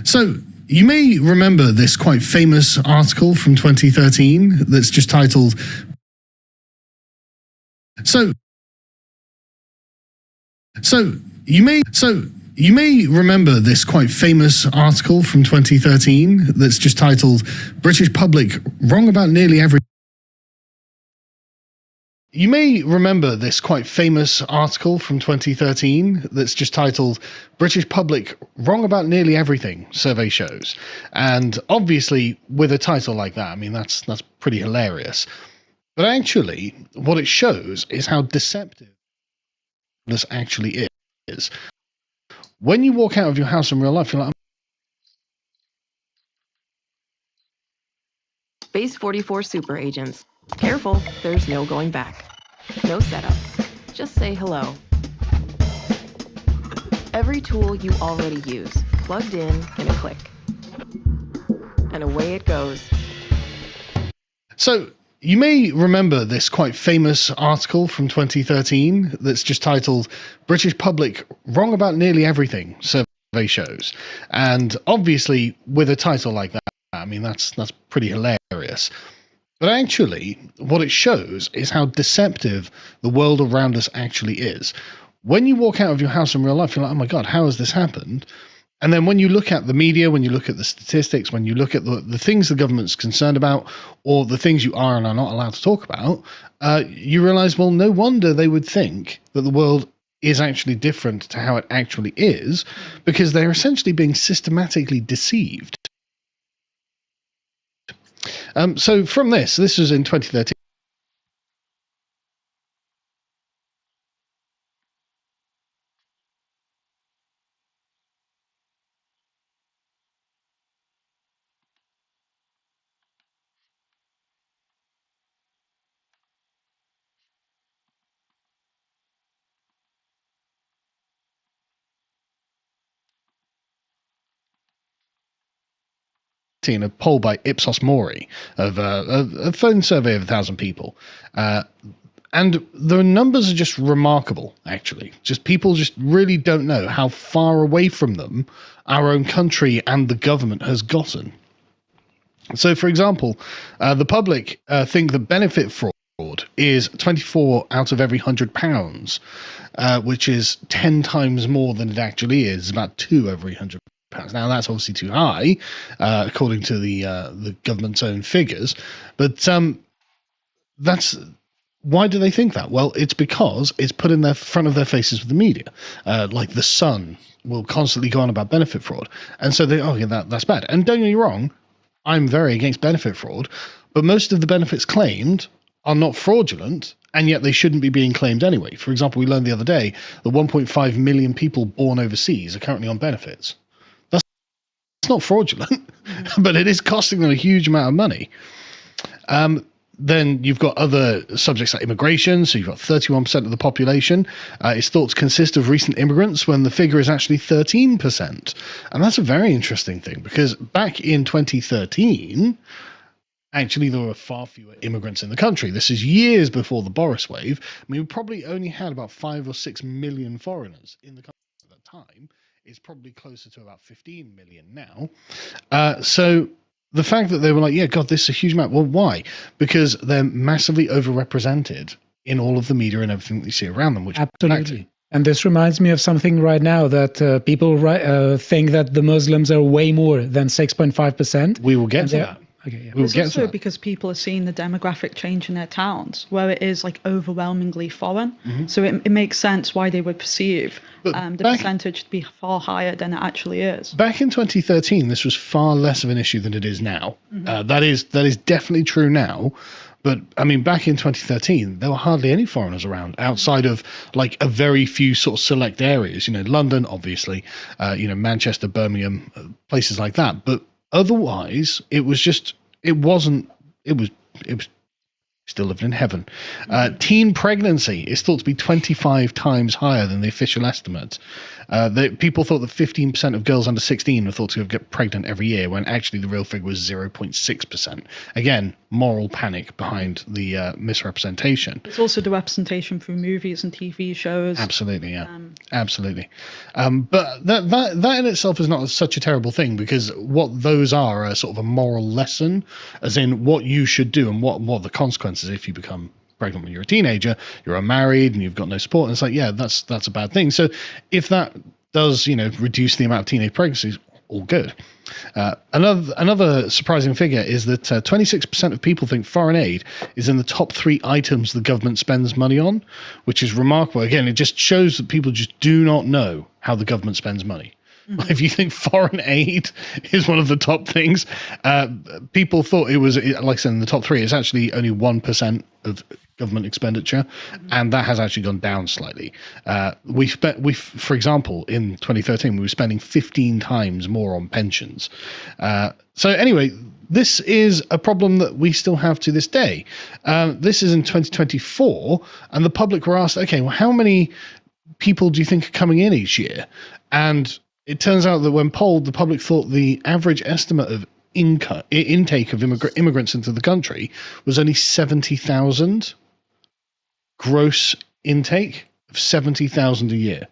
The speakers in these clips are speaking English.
So, you may remember this quite famous article from 2013 that's just titled... You may remember this quite famous article from 2013 that's just titled "British Public Wrong About Nearly Every." You may remember this quite famous article from 2013 that's just titled "British Public Wrong About Nearly Everything, Survey Shows." And obviously, with a title like that, I mean, that's pretty hilarious. But actually, what it shows is how deceptive this actually is. When you walk out of your house in real life, you're like, Space 44 super agents. Careful, there's no going back. No setup. Just say hello. Every tool you already use, plugged in a click. And away it goes. So, you may remember this quite famous article from 2013 that's just titled "British Public Wrong About Nearly Everything, Survey Shows." And obviously, with a title like that, I mean, that's pretty hilarious. But actually, what it shows is how deceptive the world around us actually is. When you walk out of your house in real life, you're like, oh my God, how has this happened? And then when you look at the media, when you look at the statistics, when you look at the things the government's concerned about, or the things you are and are not allowed to talk about, you realize, well, no wonder they would think that the world is actually different to how it actually is, because they're essentially being systematically deceived. So from this was in 2013. A poll by Ipsos Mori of a phone survey of 1,000 people. And the numbers are just remarkable, actually. Just people just really don't know how far away from them our own country and the government has gotten. So, for example, the public think that benefit fraud is 24 out of every £100, which is 10 times more than it actually is, about 2 every £100. Now, that's obviously too high, according to the government's own figures. But that's... Why do they think that? Well, it's because it's put in the front of their faces with the media. Like the Sun will constantly go on about benefit fraud. And so they, that's bad. And don't get me wrong, I'm very against benefit fraud, but most of the benefits claimed are not fraudulent, and yet they shouldn't be being claimed anyway. For example, we learned the other day that 1.5 million people born overseas are currently on benefits. It's not fraudulent, but it is costing them a huge amount of money. Then you've got other subjects like immigration. So you've got 31% of the population is thought to consist of recent immigrants, when the figure is actually 13%. And that's a very interesting thing, because back in 2013, actually there were far fewer immigrants in the country. This is years before the Boris wave. I mean, we probably only had about 5 or 6 million foreigners in the country at that time. It's probably closer to about 15 million now. So the fact that they were like, yeah, God, this is a huge amount. Well, why? Because they're massively overrepresented in all of the media and everything that you see around them. Which absolutely. And this reminds me of something right now, that people think that the Muslims are way more than 6.5%. We will get to that. Okay, yeah. It's also because people are seeing the demographic change in their towns, where it is like overwhelmingly foreign. Mm-hmm. So it makes sense why they would perceive the percentage to be far higher than it actually is. Back in 2013, this was far less of an issue than it is now. Mm-hmm. That is definitely true now. But I mean, back in 2013, there were hardly any foreigners around outside of like a very few sort of select areas. You know, London, obviously, Manchester, Birmingham, places like that. But otherwise, it was still living in heaven. Teen pregnancy is thought to be 25 times higher than the official estimate. People thought that 15% of girls under 16 were thought to get pregnant every year, when actually the real figure was 0.6%. Again, moral panic behind the misrepresentation. It's also the representation through movies and TV shows. Absolutely, yeah. Absolutely. But that in itself is not such a terrible thing, because what those are a sort of a moral lesson, as in what you should do and what the consequences if you become pregnant when you're a teenager, you're unmarried and you've got no support. And it's like, yeah, that's a bad thing. So if that does, reduce the amount of teenage pregnancies, all good. Another surprising figure is that 26% of people think foreign aid is in the top 3 items the government spends money on, which is remarkable. Again, it just shows that people just do not know how the government spends money. If you think foreign aid is one of the top things, people thought it was, like I said, in the top 3. It's actually only 1% of government expenditure, and that has actually gone down slightly. For example, in 2013, we were spending 15 times more on pensions. So anyway, this is a problem that we still have to this day. This is in 2024, and the public were asked, okay, well, how many people do you think are coming in each year? And it turns out that when polled, the public thought the average estimate of intake of immigrants into the country was only 70,000. Gross intake of 70,000 a year.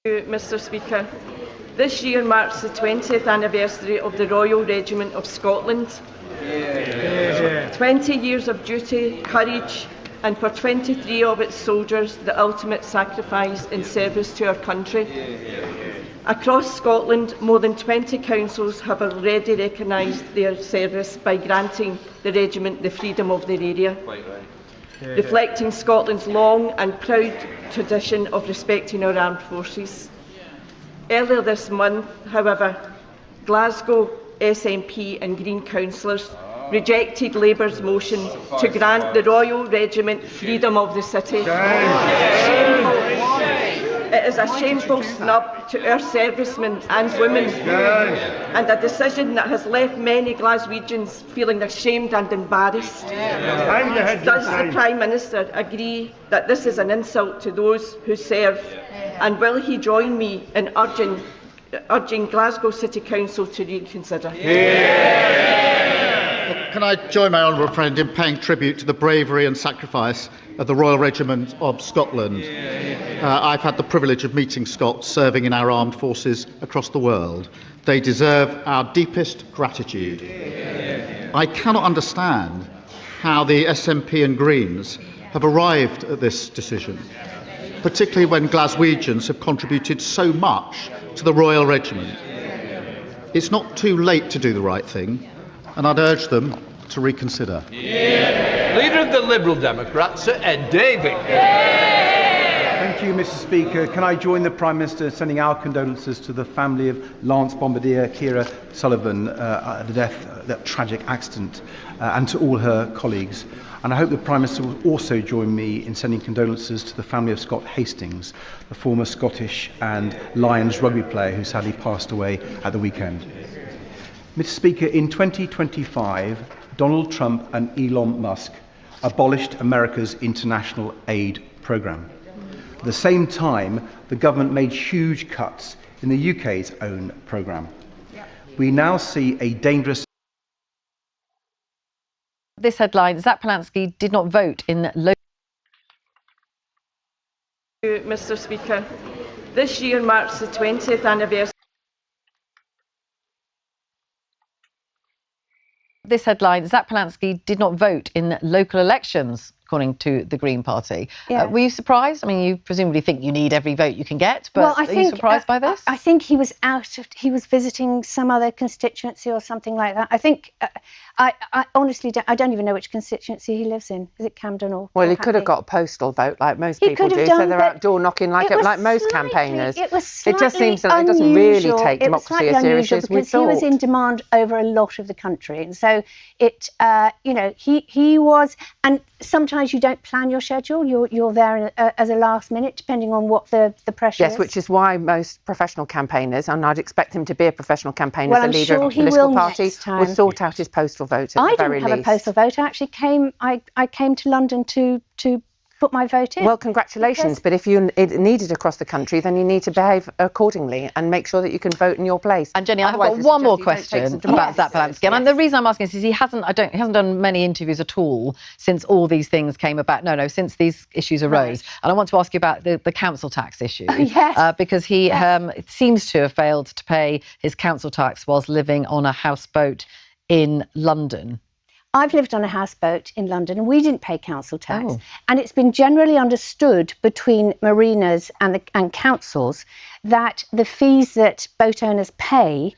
Mr. Speaker. This year marks the 20th anniversary of the Royal Regiment of Scotland. 20 years of duty, courage, and for 23 of its soldiers, the ultimate sacrifice in service to our country. Across Scotland, more than 20 councils have already recognised their service by granting the regiment the freedom of their area, reflecting Scotland's long and proud tradition of respecting our armed forces. Earlier this month, however, Glasgow SNP and Green councillors rejected Labour's motion to grant the Royal Regiment freedom of the city. It is a shameful snub to our servicemen and women, and a decision that has left many Glaswegians feeling ashamed and embarrassed. Does the Prime Minister agree that this is an insult to those who serve, and will he join me in urging Glasgow City Council to reconsider? Can I join my honourable friend in paying tribute to the bravery and sacrifice of the Royal Regiment of Scotland? I've had the privilege of meeting Scots serving in our armed forces across the world. They deserve our deepest gratitude. I cannot understand how the SNP and Greens have arrived at this decision, particularly when Glaswegians have contributed so much to the Royal Regiment. It's not too late to do the right thing, and I'd urge them to reconsider. Leader of the Liberal Democrats, Sir Ed Davey. Thank you, Mr. Speaker. Can I join the Prime Minister in sending our condolences to the family of Lance Bombardier Ciara Sullivan at the death, that tragic accident, and to all her colleagues. And I hope the Prime Minister will also join me in sending condolences to the family of Scott Hastings, the former Scottish and Lions rugby player who sadly passed away at the weekend. Mr. Speaker, in 2025, Donald Trump and Elon Musk abolished America's international aid programme. At the same time, the government made huge cuts in the UK's own programme. We now see a dangerous... This headline, Zach Polanski did not vote in local... Mr. Speaker. This year marks the 20th anniversary... This headline, Zach Polanski did not vote in local elections. according to the Green Party. Yeah. Were you surprised? I mean, you presumably think you need every vote you can get, but are you surprised by this? I think he was visiting some other constituency or something like that. I think, I honestly don't even know which constituency he lives in. Is it Camden or Well, he Hackney? could have got a postal vote like most He people could do, have so done, they're but out door knocking like most campaigners. It was It just seems that it unusual. doesn't really take It was democracy slightly as seriously unusual as we because he was thought. in demand over a lot of the country, and so it, he was. And sometimes you don't plan your schedule. You're there as a last minute, depending on what the pressure is. Yes, which is why most professional campaiggners, and I'd expect him to be a professional campaigner Well, as a I'm leader sure of a he political will party, next time. will sort out his postal vote at the very least. I didn't have a postal vote. I actually came to London to put my vote in. Well, congratulations. But if you need it across the country, then you need to behave accordingly and make sure that you can vote in your place. And Jenny, I've Otherwise, got it's one just more you don't take question some about democracy. Zap Polanski. And the reason I'm asking is he hasn't done many interviews at all since all these things came about. No, since these issues arose. Right. And I want to ask you about the council tax issue. Yes. Because he seems to have failed to pay his council tax whilst living on a houseboat in London. I've lived on a houseboat in London and we didn't pay council tax. And it's been generally understood between marinas and councils that the fees that boat owners pay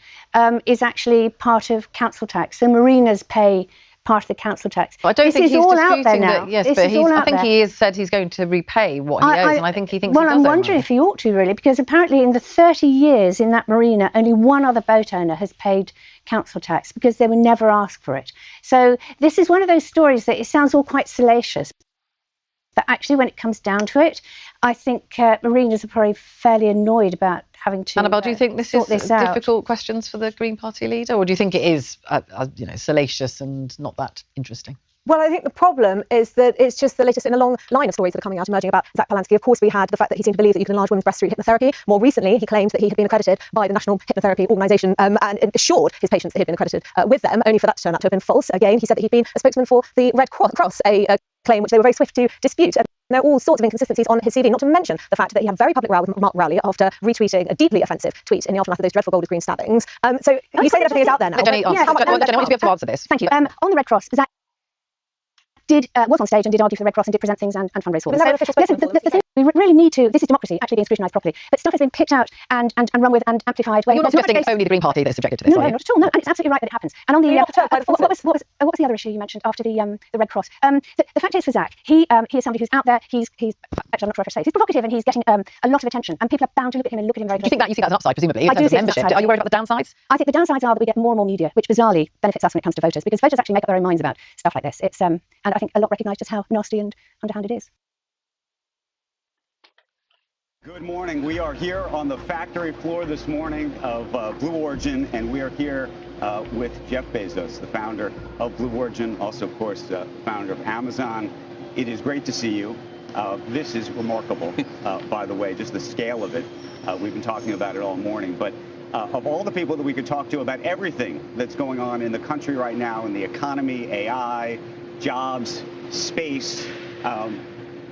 is actually part of council tax. So marinas pay part of the council tax. Well, I don't think he's all disputing out there now. that. Yes, this but I think he has said he's going to repay what he owes, and I think he thinks he does. Well, I'm wondering if he ought to really, because apparently in the 30 years in that marina, only one other boat owner has paid council tax because they were never asked for it. So this is one of those stories that it sounds all quite salacious, but actually when it comes down to it, I think marinas are probably fairly annoyed about having to Annabelle, do you think this is difficult questions for the Green Party leader, or do you think it is salacious and not that interesting? Well, I think the problem is that it's just the latest in a long line of stories that are coming out emerging about Zach Polanski. Of course, we had the fact that he seemed to believe that you can enlarge women's breasts through hypnotherapy. More recently, he claimed that he had been accredited by the National Hypnotherapy Organisation and assured his patients that he had been accredited with them, only for that to turn out to have been false. Again, he said that he'd been a spokesman for the Red Cross, a claim which they were very swift to dispute. There are all sorts of inconsistencies on his CV, not to mention the fact that he had a very public row with Mark Rowley after retweeting a deeply offensive tweet in the aftermath of those dreadful Golders Green stabbings. So you say that everything is out there now. Jenny, I want you to be able to answer this. Thank you. On the Red Cross, Zach was on stage and did argue for the Red Cross and did present things and fundraise for them. So, listen, the thing we really need to, this is democracy actually being scrutinised properly, but stuff has been picked out and run with and amplified. You're not suggesting it's only the Green Party that's subjected to this, no, not at all. No, and it's absolutely right that it happens. And on the what was the other issue you mentioned after the Red Cross? The fact is for Zach, he is somebody who's out there. He's actually I'm not sure if I should say he's provocative and he's getting a lot of attention, and people are bound to look at him and look at him very closely. You think that as an upside, presumably? I do see membership. Are you worried about the downsides? I think the downsides are that we get more and more media, which bizarrely benefits us when it comes to voters, because voters actually make up their own minds about stuff like this. It's and I think a lot recognise just how nasty and underhand it is. Good morning. We are here on the factory floor this morning of Blue Origin, and we are here with Jeff Bezos, the founder of Blue Origin, also, of course, founder of Amazon. It is great to see you. This is remarkable, by the way, just the scale of it. We've been talking about it all morning, but of all the people that we could talk to about everything that's going on in the country right now, in the economy, AI, jobs, space,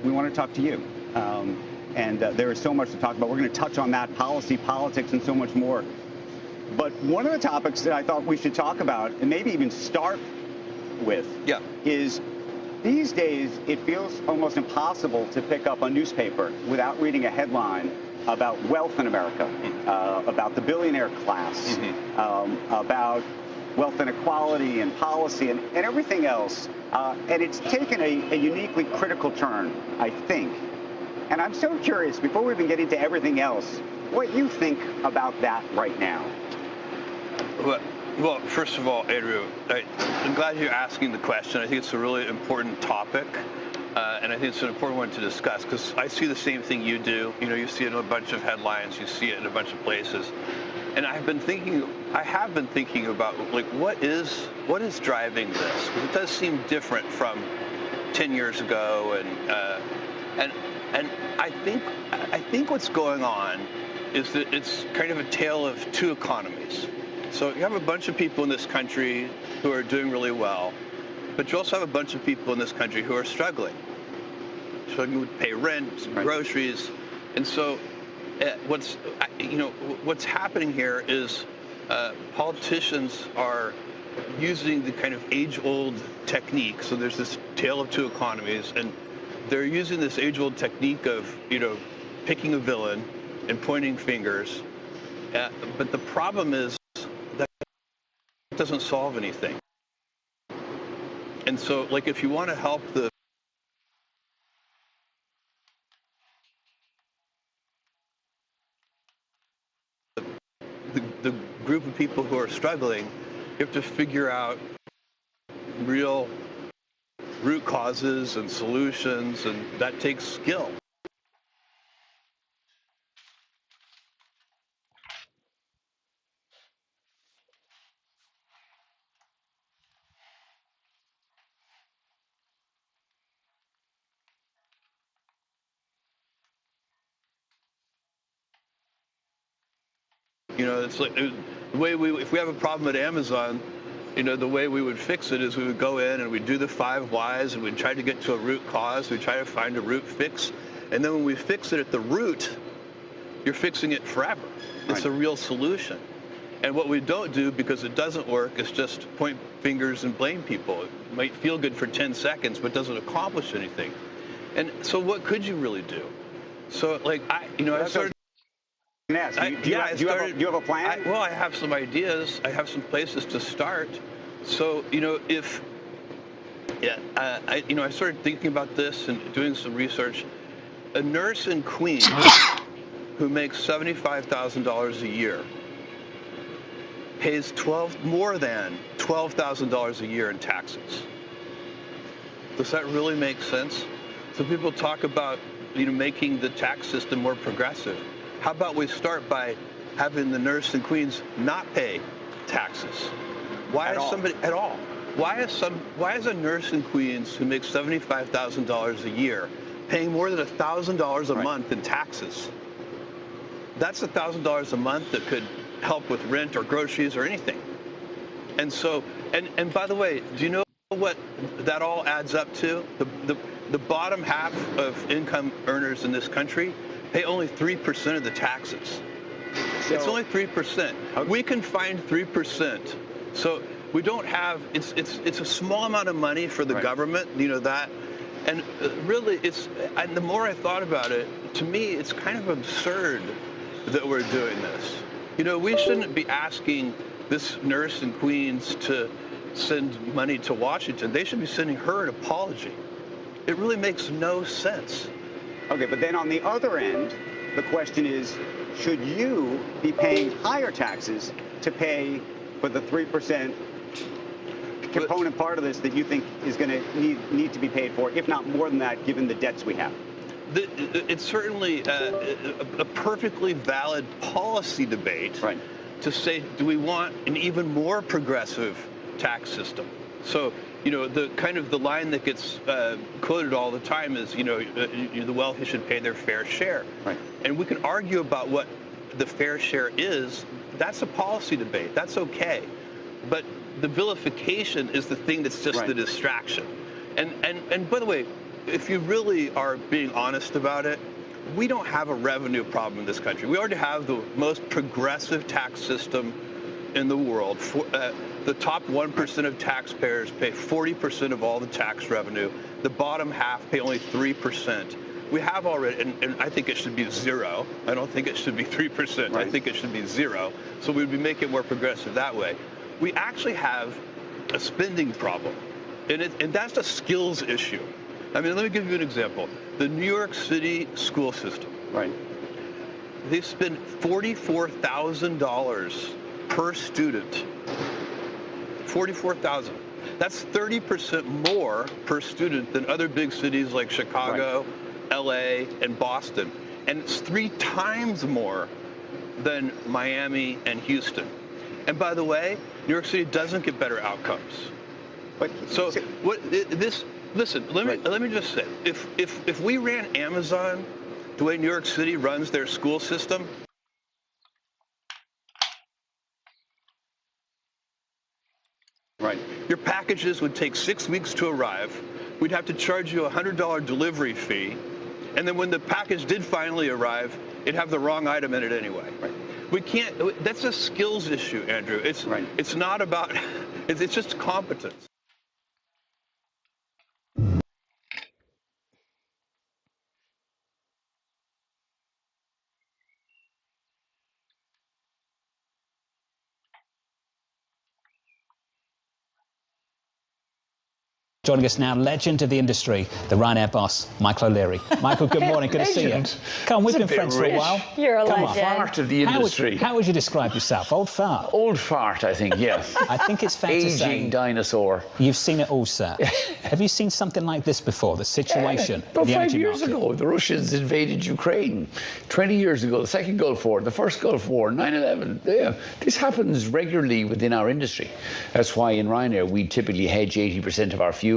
we want to talk to you. And there is so much to talk about. We're going to touch on that, policy, politics, and so much more. But one of the topics that I thought we should talk about, and maybe even start with, is these days it feels almost impossible to pick up a newspaper without reading a headline about wealth in America, about the billionaire class, about wealth inequality and policy and everything else. And it's taken a uniquely critical turn, I think. And I'm so curious, before we even get into everything else, what you think about that right now. Well, first of all, Andrew, I'm glad you're asking the question. I think it's a really important topic. And I think it's an important one to discuss, because I see the same thing you do. You know, you see it in a bunch of headlines, you see it in a bunch of places. And I have been thinking about, like, what is driving this? Because it does seem different from 10 years ago, and I think what's going on is that it's kind of a tale of two economies. So you have a bunch of people in this country who are doing really well, but you also have a bunch of people in this country who are struggling to pay rent, groceries, and so what's happening here is politicians are using the kind of age-old technique. So there's this tale of two economies, and they're using this age-old technique of, picking a villain and pointing fingers. But the problem is that it doesn't solve anything. And so, like, if you want to help the group of people who are struggling, you have to figure out real root causes and solutions, and that takes skill. It's like the way if we have a problem at Amazon, the way we would fix it is we would go in and we'd do the 5 whys and we'd try to get to a root cause. We'd try to find a root fix. And then when we fix it at the root, you're fixing it forever. It's a real solution. And what we don't do, because it doesn't work, is just point fingers and blame people. It might feel good for 10 seconds, but doesn't accomplish anything. And so what could you really do? So, like, I started... Do you have a plan? I have some ideas. I have some places to start. So, I started thinking about this and doing some research. A nurse in Queens who makes $75,000 a year pays more than $12,000 a year in taxes. Does that really make sense? So people talk about, making the tax system more progressive. How about we start by having the nurse in Queens not pay taxes? Why is a nurse in Queens who makes $75,000 a year paying more than $1,000 a month in taxes? That's $1,000 a month that could help with rent or groceries or anything. And so, and by the way, do you know what that all adds up to? The bottom half of income earners in this country pay only 3% of the taxes. It's only 3%. We can find 3%. So we don't have, it's a small amount of money for the government, that. And really, and the more I thought about it, to me, it's kind of absurd that we're doing this. We shouldn't be asking this nurse in Queens to send money to Washington. They should be sending her an apology. It really makes no sense. Okay, but then on the other end, the question is, should you be paying higher taxes to pay for the 3% component part of this that you think is going to need to be paid for, if not more than that, given the debts we have? It's certainly a perfectly valid policy debate to say, do we want an even more progressive tax system? So, the line that gets quoted all the time is, the wealthy should pay their fair share. And we can argue about what the fair share is. That's a policy debate. That's okay. But the vilification is the thing that's just the distraction. And by the way, if you really are being honest about it, we don't have a revenue problem in this country. We already have the most progressive tax system in the world. The top 1% of taxpayers pay 40% of all the tax revenue. The bottom half pay only 3%. We have already, and I think it should be 0. I don't think it should be 3%. I think it should be 0. So we'd be making it more progressive that way. We actually have a spending problem, and that's a skills issue. I mean, let me give you an example. The New York City school system. They spend $44,000 per student. $44,000. That's 30% more per student than other big cities like Chicago, LA, and Boston. And it's 3 times more than Miami and Houston. And by the way, New York City doesn't get better outcomes. So listen, let me just say, if we ran Amazon the way New York City runs their school system, your packages would take 6 weeks to arrive. We'd have to charge you a $100 delivery fee. And then when the package did finally arrive, it'd have the wrong item in it anyway. We can't, that's a skills issue, Andrew. It's not about It's just competence. Joining us now, legend of the industry, the Ryanair boss, Michael O'Leary. Michael, good morning, good to see you. Come on, we've been friends for a while. You're a Come legend. Fart of the industry. How would you describe yourself? Old fart? Old fart, I think, yes. I think it's fair to say. Aging dinosaur. You've seen it all, sir. Have you seen something like this before, the situation? About 5 years ago, the Russians invaded Ukraine. 20 years ago, the Second Gulf War, the First Gulf War, 9/11. Yeah. This happens regularly within our industry. That's why in Ryanair, we typically hedge 80% of our fuel.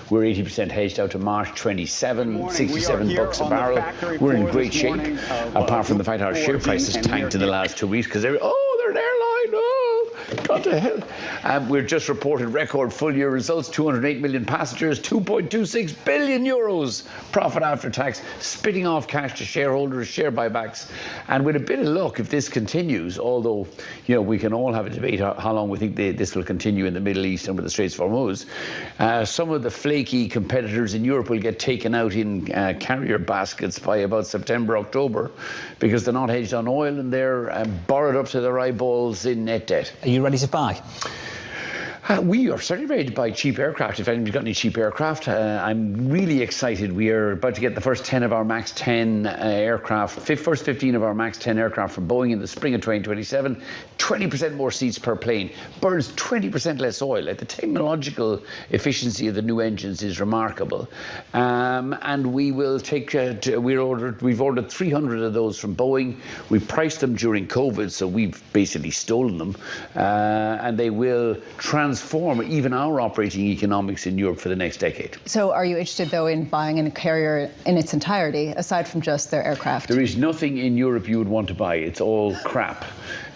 We're 80% hedged out to March 27, 67 bucks a barrel. We're in great shape, apart from the fact our share price has tanked in the last 2 weeks because they're an airline, oh, got to hell. We've just reported record full-year results, 208 million passengers, 2.26 billion euros profit after tax, spitting off cash to shareholders, share buybacks. And with a bit of luck, if this continues, although, you know, we can all have a debate how long we think this will continue in the Middle East and with the Straits of Hormuz, some of the flaky competitors in Europe will get taken out in carrier baskets by about September, October, because they're not hedged on oil and they're borrowed up to their eyeballs in net debt. Are you ready to buy? We are certainly ready to buy cheap aircraft. If anybody's got any cheap aircraft, I'm really excited. We are about to get the first 10 of our MAX 10 aircraft, first 15 of our MAX 10 aircraft from Boeing in the spring of 2027. 20% more seats per plane, burns 20% less oil. Like, the technological efficiency of the new engines is remarkable. And we will take, we've ordered 300 of those from Boeing. We priced them during COVID, so we've basically stolen them. And they will transform even our operating economics in Europe for the next decade. So are you interested, though, in buying a carrier in its entirety, aside from just their aircraft? There is nothing in Europe you would want to buy. It's all crap.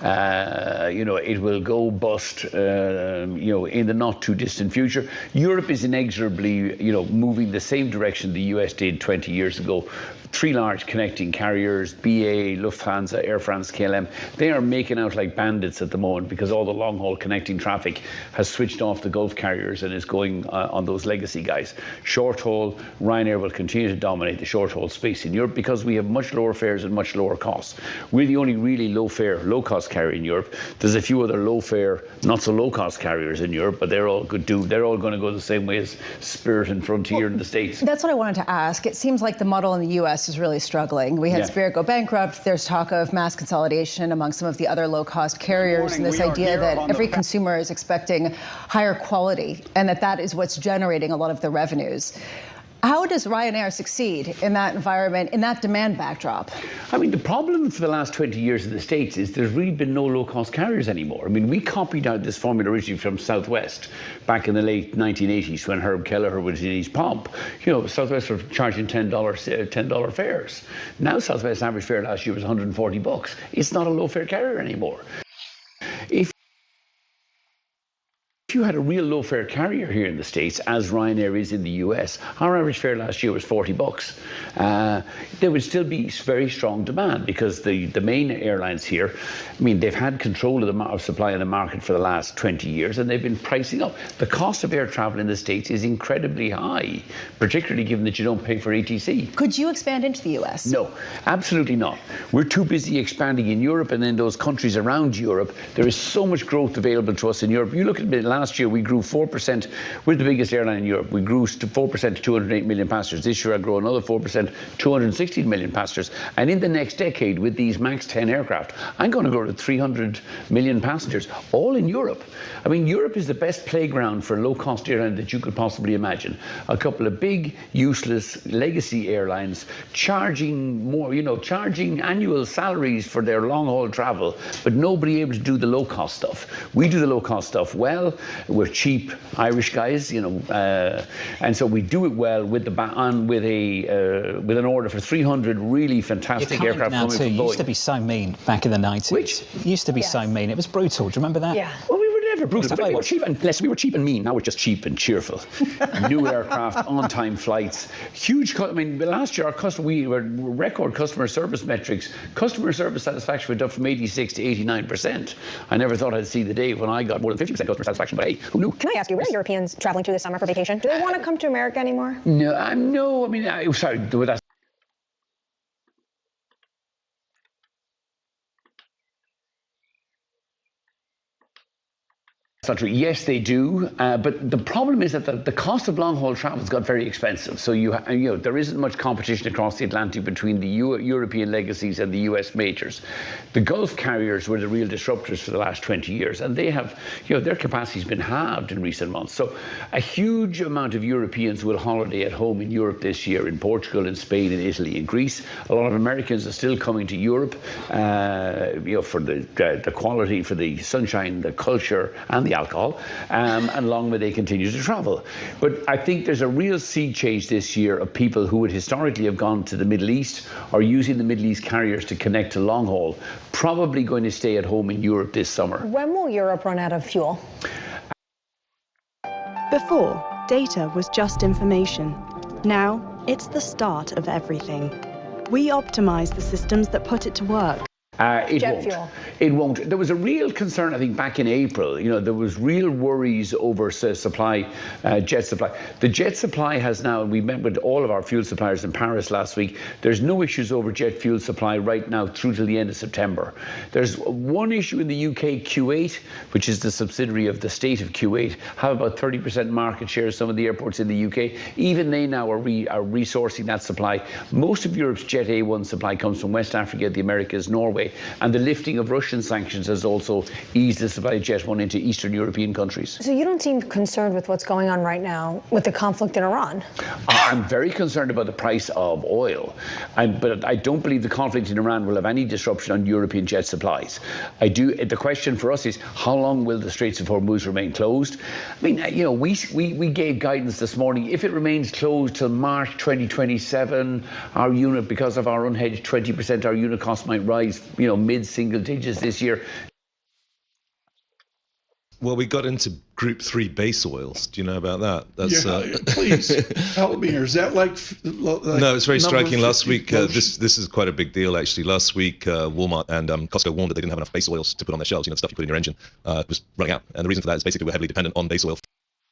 You know, it will go bust, you know, in the not too distant future. Europe is inexorably, you know, moving the same direction the US did 20 years ago. 3 large connecting carriers, BA, Lufthansa, Air France, KLM, they are making out like bandits at the moment because all the long-haul connecting traffic has switched off the Gulf carriers and is going on those legacy guys. Short-haul, Ryanair will continue to dominate the short-haul space in Europe because we have much lower fares and much lower costs. We're the only really low-fare, low-cost carrier in Europe. There's a few other low-fare, not-so-low-cost carriers in Europe, but they're all good too. They're all going to go the same way as Spirit and Frontier in the States. That's what I wanted to ask. It seems like the model in the US is really struggling. We had Spirit go bankrupt. There's talk of mass consolidation among some of the other low-cost carriers, and this idea that every consumer is expecting higher quality and that is what's generating a lot of the revenues. How does Ryanair succeed in that environment, in that demand backdrop? I mean, the problem for the last 20 years in the States is there's really been no low-cost carriers anymore. I mean, we copied out this formula originally from Southwest back in the late 1980s when Herb Kelleher was in his pomp. You know, Southwest were charging $10 fares. Now Southwest's average fare last year was 140 bucks. It's not a low-fare carrier anymore. If you had a real low-fare carrier here in the States, as Ryanair is in the US, our average fare last year was 40 bucks. There would still be very strong demand because the main airlines here, I mean, they've had control of supply in the market for the last 20 years and they've been pricing up. The cost of air travel in the States is incredibly high, particularly given that you don't pay for ATC. Could you expand into the US? No, absolutely not. We're too busy expanding in Europe and in those countries around Europe. There is so much growth available to us in Europe. You look at it, last year we grew 4%. We're the biggest airline in Europe. We grew 4% to 208 million passengers. This year I grow another 4%, 216 million passengers. And in the next decade, with these MAX 10 aircraft, I'm going to grow to 300 million passengers, all in Europe. I mean, Europe is the best playground for a low-cost airline that you could possibly imagine. A couple of big, useless legacy airlines charging more, you know, charging annual salaries for their long-haul travel, but nobody able to do the low-cost stuff. We do the low-cost stuff well. We're cheap Irish guys, you know, and so we do it well with with an order for 300 really fantastic aircraft coming from Boeing. Used to be so mean back in the 90s. Which? Used to be so mean. It was brutal. Do you remember that? Yeah. Well, we were never, Bruce. We were cheap and mean. Now we're just cheap and cheerful. New aircraft, on-time flights, huge. I mean, last year we were record customer service metrics. Customer service satisfaction went up from 86 to 89%. I never thought I'd see the day when I got more than 50% customer satisfaction. But hey, who knew? Can I ask you, where are Europeans traveling to this summer for vacation? Do they want to come to America anymore? No, no. I mean, sorry. That's not true. Yes, they do, but the problem is that the cost of long-haul travel has got very expensive. So you know there isn't much competition across the Atlantic between the European legacies and the US majors. The Gulf carriers were the real disruptors for the last 20 years, and they have, their capacity has been halved in recent months. So a huge amount of Europeans will holiday at home in Europe this year, in Portugal, in Spain, in Italy, in Greece. A lot of Americans are still coming to Europe, for the quality, for the sunshine, the culture, and the alcohol, and long may they continue to travel. But I think there's a real sea change this year of people who would historically have gone to the Middle East or using the Middle East carriers to connect to long haul, probably going to stay at home in Europe this summer. When will Europe run out of fuel? Before, data was just information. Now, it's the start of everything. We optimize the systems that put it to work. It won't. There was a real concern, I think, back in April. There was real worries over supply, jet supply. The jet supply has now, we met with all of our fuel suppliers in Paris last week. There's no issues over jet fuel supply right now through till the end of September. There's one issue in the UK, Kuwait, which is the subsidiary of the state of Kuwait, have about 30% market share of some of the airports in the UK. Even they now are resourcing that supply. Most of Europe's Jet A1 supply comes from West Africa, the Americas, Norway. And the lifting of Russian sanctions has also eased the supply of Jet 1 into Eastern European countries. So you don't seem concerned with what's going on right now with the conflict in Iran? I'm very concerned about the price of oil, but I don't believe the conflict in Iran will have any disruption on European jet supplies. The question for us is, how long will the Straits of Hormuz remain closed? I mean, we gave guidance this morning. If it remains closed till March 2027, our unit, because of our unhedged 20%, our unit cost might rise, mid-single digits this year. Well, we got into Group 3 base oils. Do you know about that? That's, please help me here. Is that like no, it's very striking. Last week, this is quite a big deal, actually. Last week, Walmart and Costco warned that they didn't have enough base oils to put on their shelves. The stuff you put in your engine was running out. And the reason for that is basically we're heavily dependent on base oil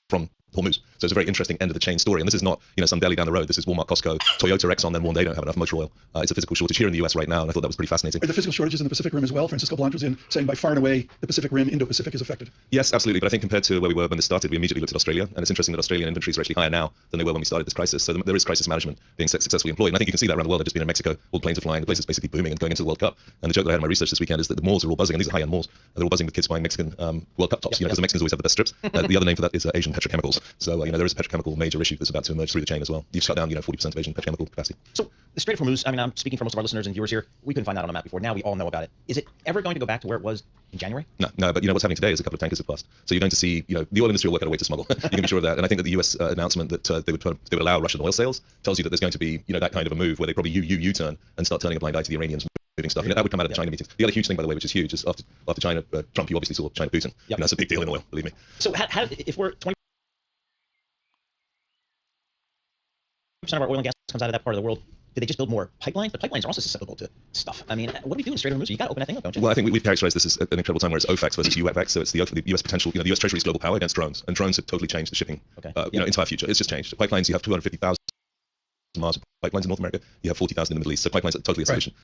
from Hormuz. So it's a very interesting end of the chain story. And this is not, some deli down the road. This is Walmart, Costco, Toyota, Exxon, then warned they don't have enough motor oil. It's a physical shortage here in the US right now, and I thought that was pretty fascinating. Are the physical shortages in the Pacific Rim as well? Francisco Blanch was in saying by far and away the Pacific Rim, Indo-Pacific is affected. Yes, absolutely. But I think compared to where we were when this started, we immediately looked at Australia. And it's interesting that Australian inventories are actually higher now than they were when we started this crisis. So there is crisis management being successfully employed. And I think you can see that around the world. I've just been in Mexico, all the planes are flying, the place is basically booming and going into the World Cup. And the joke that I had in my research this weekend is that the malls are all buzzing, and these are high-end malls. They're all buzzing with kids buying Mexican World Cup tops, because the Mexicans always have the best strips. The other name for that is Asian petrochemicals. So, there is a petrochemical major issue that's about to emerge through the chain as well. You've shut down, 40% of Asian petrochemical capacity. So the Strait of Hormuz, I'm speaking for most of our listeners and viewers here. We couldn't find that on a map before. Now we all know about it. Is it ever going to go back to where it was in January? No, but what's happening today is a couple of tankers have passed. So you're going to see, the oil industry will work out a way to smuggle. You can be sure of that. And I think that the US announcement that they would allow Russian oil sales tells you that there's going to be, that kind of a move where they probably U-turn and start turning a blind eye to the Iranians moving stuff. That would come out of the China meetings. The other huge thing, by the way, which is huge, is after China, Trump, you obviously saw China Putin. That's a big deal in oil, believe me. So if we're 20% of our oil and gas comes out of that part of the world, did they just build more pipelines? But pipelines are also susceptible to stuff. I mean, what do we do in the Strait of Hormuz? You got to open that thing up, don't you? Well, I think we've characterized this as an incredible time where it's OFAC versus UFX. So it's the US potential, the US Treasury's global power against drones. And drones have totally changed the shipping, entire future. It's just changed. Pipelines, you have 250,000 miles of pipelines in North America. You have 40,000 in the Middle East. So pipelines are totally a solution.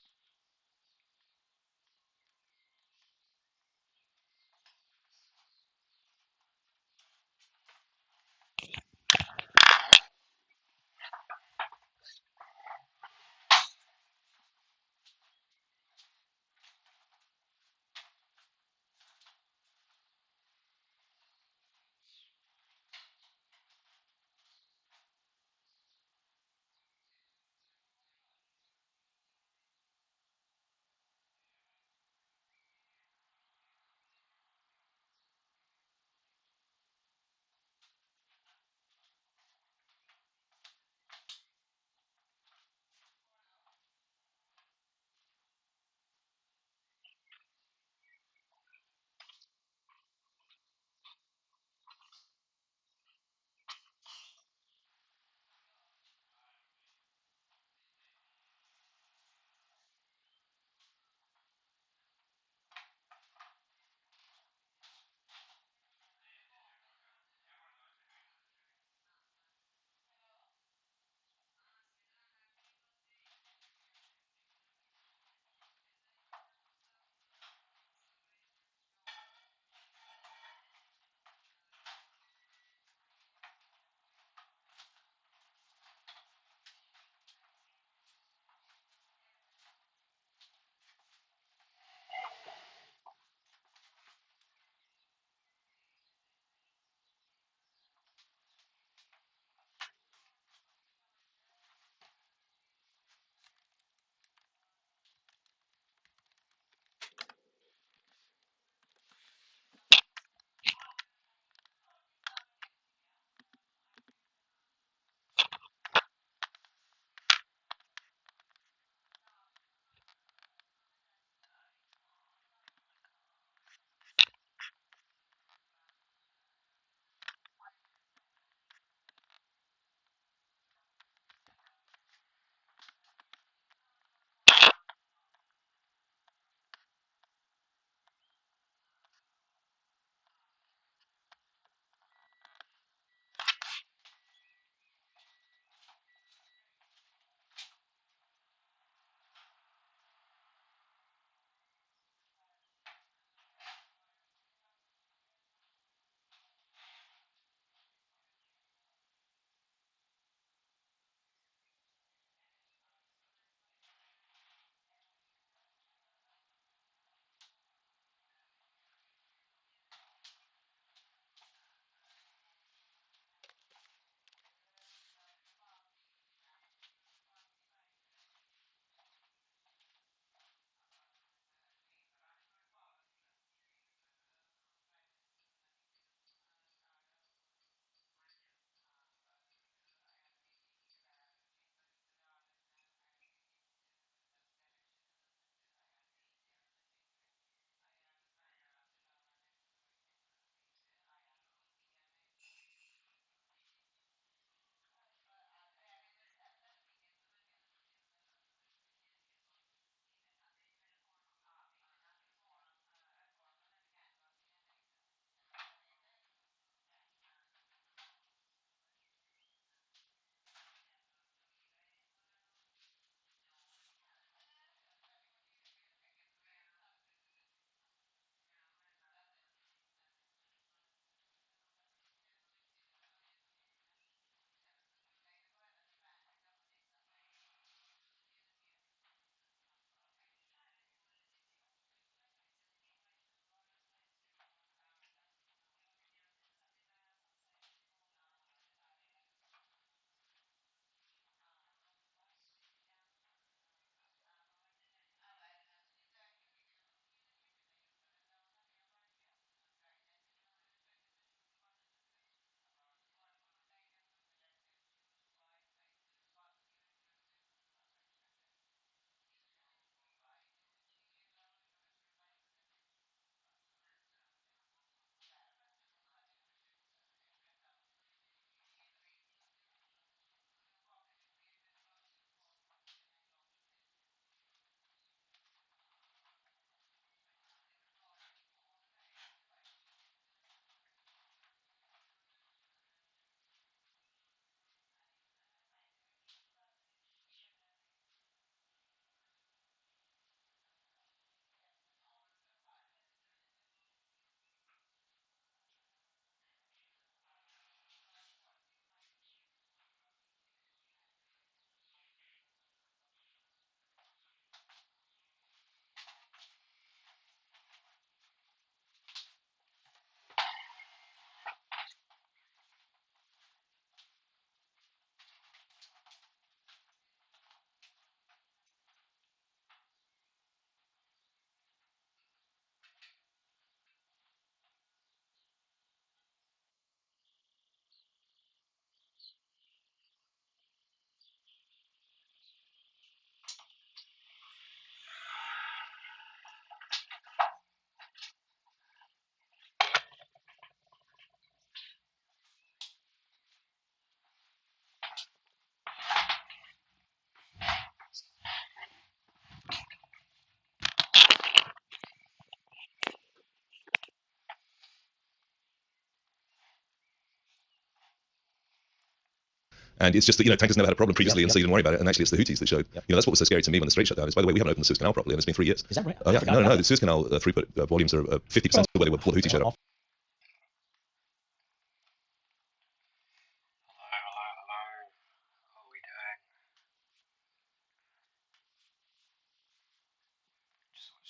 And it's just that, tankers never had a problem previously, so you didn't worry about it. And actually, it's the Houthis that showed. That's what was so scary to me when the Strait shut down. Is, by the way, we haven't opened the Suez Canal properly, and it's been 3 years. Is that right? Oh, yeah. No. The Suez Canal throughput volumes are 50% of where they were before the Houthis showed up.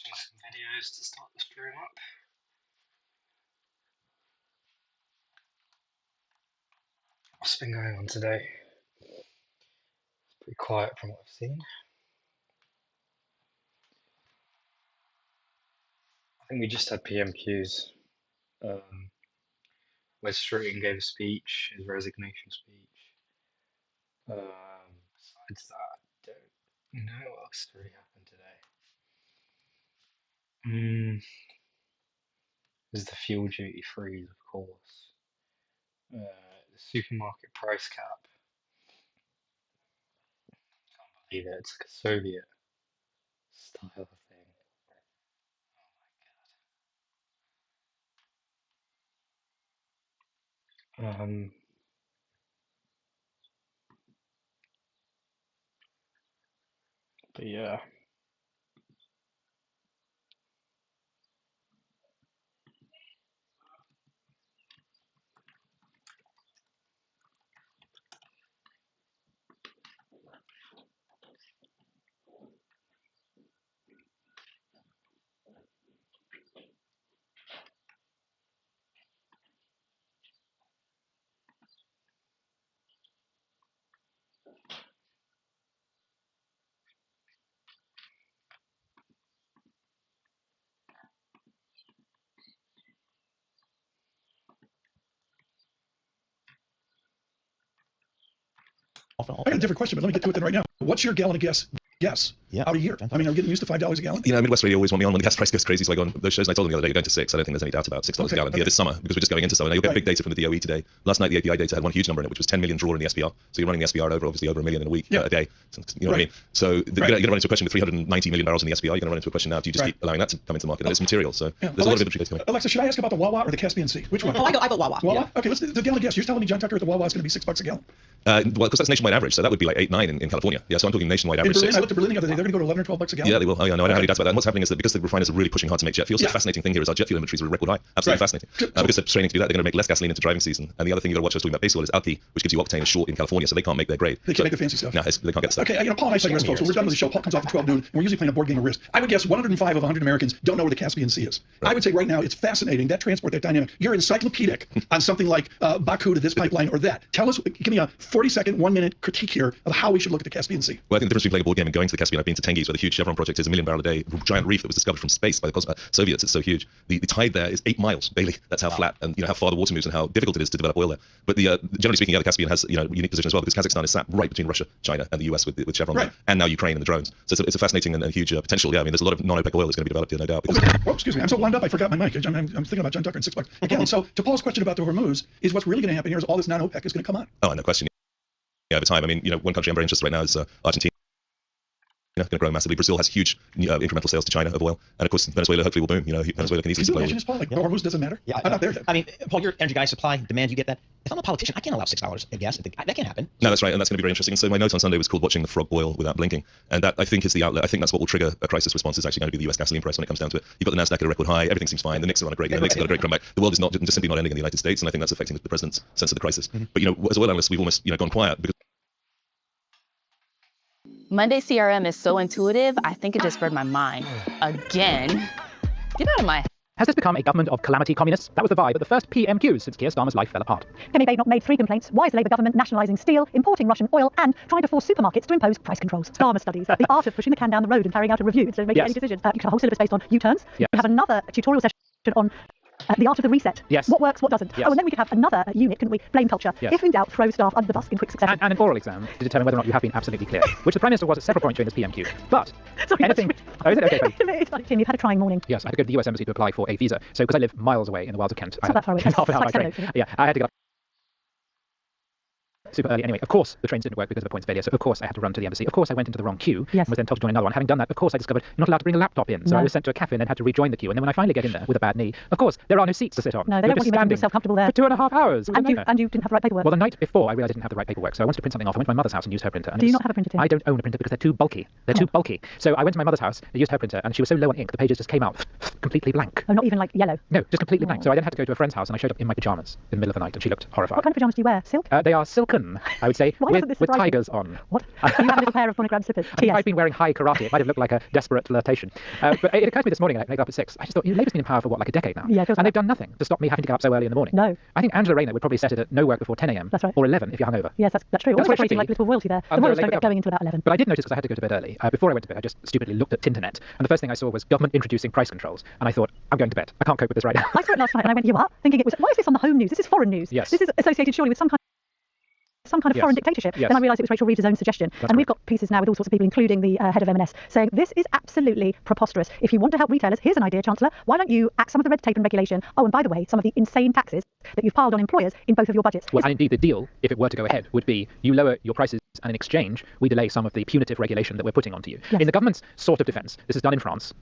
Some videos to start the stream up. What's been going on today? It's pretty quiet from what I've seen. I think we just had PMQs. Where Streeting gave a speech, his resignation speech. Besides that, I don't know what else really happened today. There's the fuel duty freeze, of course. The supermarket price cap. Can't believe it. It's like a Soviet style thing. But yeah. I got a different question, but let me get to it then right now. What's your gallon of gas out a year? I mean, are we getting used to $5 a gallon? Midwest Radio always want me on when the gas price goes crazy, so I go on those shows, and I told them the other day, you're going to 6. I don't think there's any doubt about $6 a gallon here this summer, because we're just going into summer. Now, you'll get big data from the DOE today. Last night, the API data had one huge number in it, which was 10 million draw in the SPR. So you're running the SPR obviously over a million in a week, a day. You know what I mean? So you're going to run into a question with 390 million barrels in the SPR. You're going to run into a question now, do you just keep allowing that to come into the market? And it's material, so there's a lot of inventory data coming. Alexa, should I ask about the Wawa or the Caspian Sea? Which one? I got Wawa. Wawa? Okay, let's do the gallon of gas. You're telling me, John Tucker, at the Wawa is going to be $6 a gallon? Well, because that's nationwide average, so that would be like 8, 9 in California. Yeah, so I'm talking nationwide average. I looked at Berlin the other day. They're going to go to 11 or 12 bucks a gallon. Yeah, they will. Oh, yeah, no, I don't have any doubts about that. And what's happening is that because the refiners are really pushing hard to make jet fuel, so the fascinating thing here is our jet fuel inventories are at record high. Absolutely fascinating. Because they're training to do that, they're going to make less gasoline into driving season. And the other thing you've got to watch, I was talking about base oil, is alky, which gives you octane, is short in California, so they can't make their grade. They can't make the fancy stuff. No, they can't get the stuff. Okay, Paul and I say folks, when we're done with the show, Paul comes off at 12 noon, and we're usually playing a board game of Risk. I would guess 105 of 100 Americans don't know where the Caspian Sea is. I would say right now it's fascinating, that transport, that dynamic. You're encyclopedic on something like Baku to this pipeline or that. Tell us, give me a 40-second, 1-minute critique here of how we should look at the Caspian Sea. Well, I think the difference between playing a board game and going to the Caspian, I've been to Tengiz, where the huge Chevron project is, 1 million barrel a day, giant reef that was discovered from space by the Soviets. It's so huge. The tide there is 8 miles daily. That's how flat and how far the water moves and how difficult it is to develop oil there. But generally speaking, the Caspian has a unique position as well, because Kazakhstan is sat right between Russia, China, and the US with Chevron there, and now Ukraine and the drones. So it's a fascinating and huge potential. Yeah, I mean, there's a lot of non-OPEC oil that's going to be developed here, no doubt. Oh, excuse me, I'm so wound up I forgot my mic. I'm thinking about John Tucker and $6 a gallon. So to Paul's question about the Hormuz, is what's really going to happen here is all this non-OPEC is going to come on. Oh, no question. Yeah, over time. I mean, one country I'm very interested right now is Argentina. Going to grow massively. Brazil has huge incremental sales to China of oil, and of course Venezuela hopefully will boom. Venezuela can easily supply oil. Paul, like Hormuz doesn't matter. Yeah, I'm not there yet. I mean, Paul, you're energy guy, supply, demand, you get that. If I'm a politician, I can't allow $6 a gas. That can't happen. No, that's right, and that's going to be very interesting. And so my note on Sunday was called "Watching the Frog Boil Without Blinking," and that I think is the outlet. I think that's what will trigger a crisis response. Is actually going to be the US gasoline price when it comes down to it. You've got the Nasdaq at a record high. Everything seems fine. The Knicks are on a great game. The Knicks have got a great comeback. The world is just simply not ending in the United States, and I think that's affecting the president's sense of the crisis. But as oil analysts, we've almost gone quiet because. Monday CRM is so intuitive, I think it just read my mind. Again. Get out of my head. Has this become a government of calamity communists? That was the vibe at the first PMQs since Keir Starmer's life fell apart. Femi Badenoch made 3 complaints. Why is the Labour government nationalising steel, importing Russian oil, and trying to force supermarkets to impose price controls? Starmer studies the art of pushing the can down the road and carrying out a review instead of making any decisions. You can have a whole syllabus based on U-turns. You have another tutorial session on the art of the reset. Yes. What works, what doesn't. Yes. Oh, and then we could have another unit, couldn't we? Blame culture. Yes. If in doubt, throw staff under the bus in quick succession. And an oral exam to determine whether or not you have been absolutely clear, which the Prime Minister was at several points during this PMQ. But Sorry, anything... Oh, is it? Okay, It's funny, Tim, you've had a trying morning. Yes, I had to go to the US Embassy to apply for a visa. So because I live miles away in the wilds of Kent, it's not that far away. half an hour by train. Yeah, I had to get up super early anyway. Of course, the trains didn't work because of a points failure, so of course I had to run to the embassy. Of course, I went into the wrong queue and was then told to join another one. Having done that, of course, I discovered you're not allowed to bring a laptop in, so I was sent to a cafe and then had to rejoin the queue. And then when I finally get in there with a bad knee, of course, there are no seats to sit on. No, they don't want you making yourself comfortable there. For 2.5 hours. And you didn't have the right paperwork. Well, the night before, I realised I didn't have the right paperwork, so I wanted to print something off. I went to my mother's house and used her printer. And Do you not have a printer too? I don't own a printer because they're too bulky. They're too bulky. So I went to my mother's house, I used her printer, and she was so low on ink, the pages just came out completely blank. Oh, not even like yellow? No, just completely blank. So I then had to go to a friend's house, and I showed up in my pyjamas in the middle of the night, and she looked horrified. What kind of pyjamas do you wear? Silk? They are silken, I would say, with tigers on. What? You have a little pair of monogram slippers? I think I've been wearing high karate. It might have looked like a desperate flirtation. But it occurred to me this morning, I got up at 6. I just thought, Labour's been in power for what, like a decade now? Yeah, and they've done nothing to stop me having to get up so early in the morning. No. I think Angela Rayner would probably set it at no work before 10 a.m. That's right. Or 11 if you're hungover. Yes, that's true. That's Always what it should operating be. like little royalty there. The Under a royals don't Labour get going until about 11. But I did notice, because I had to go to bed early, before I went to bed, I just stupidly looked at Tinternet, and the first thing I saw was government introducing price controls, and I thought, I'm going to bed. I can't cope with this right now. I saw it last night and I went, you are? Thinking it was, why is this on the home news? This is foreign news. Yes. This is associated surely with some kind of foreign dictatorship. Yes. Then I realised it was Rachel Reeves' own suggestion. And we've got pieces now with all sorts of people, including the head of M&S, saying this is absolutely preposterous. If you want to help retailers, here's an idea, Chancellor. Why don't you axe some of the red tape and regulation? Oh, and by the way, some of the insane taxes that you've piled on employers in both of your budgets. Well, and indeed, the deal, if it were to go ahead, would be you lower your prices, and in exchange, we delay some of the punitive regulation that we're putting onto you. Yes. In the government's sort of defence, this is done in France.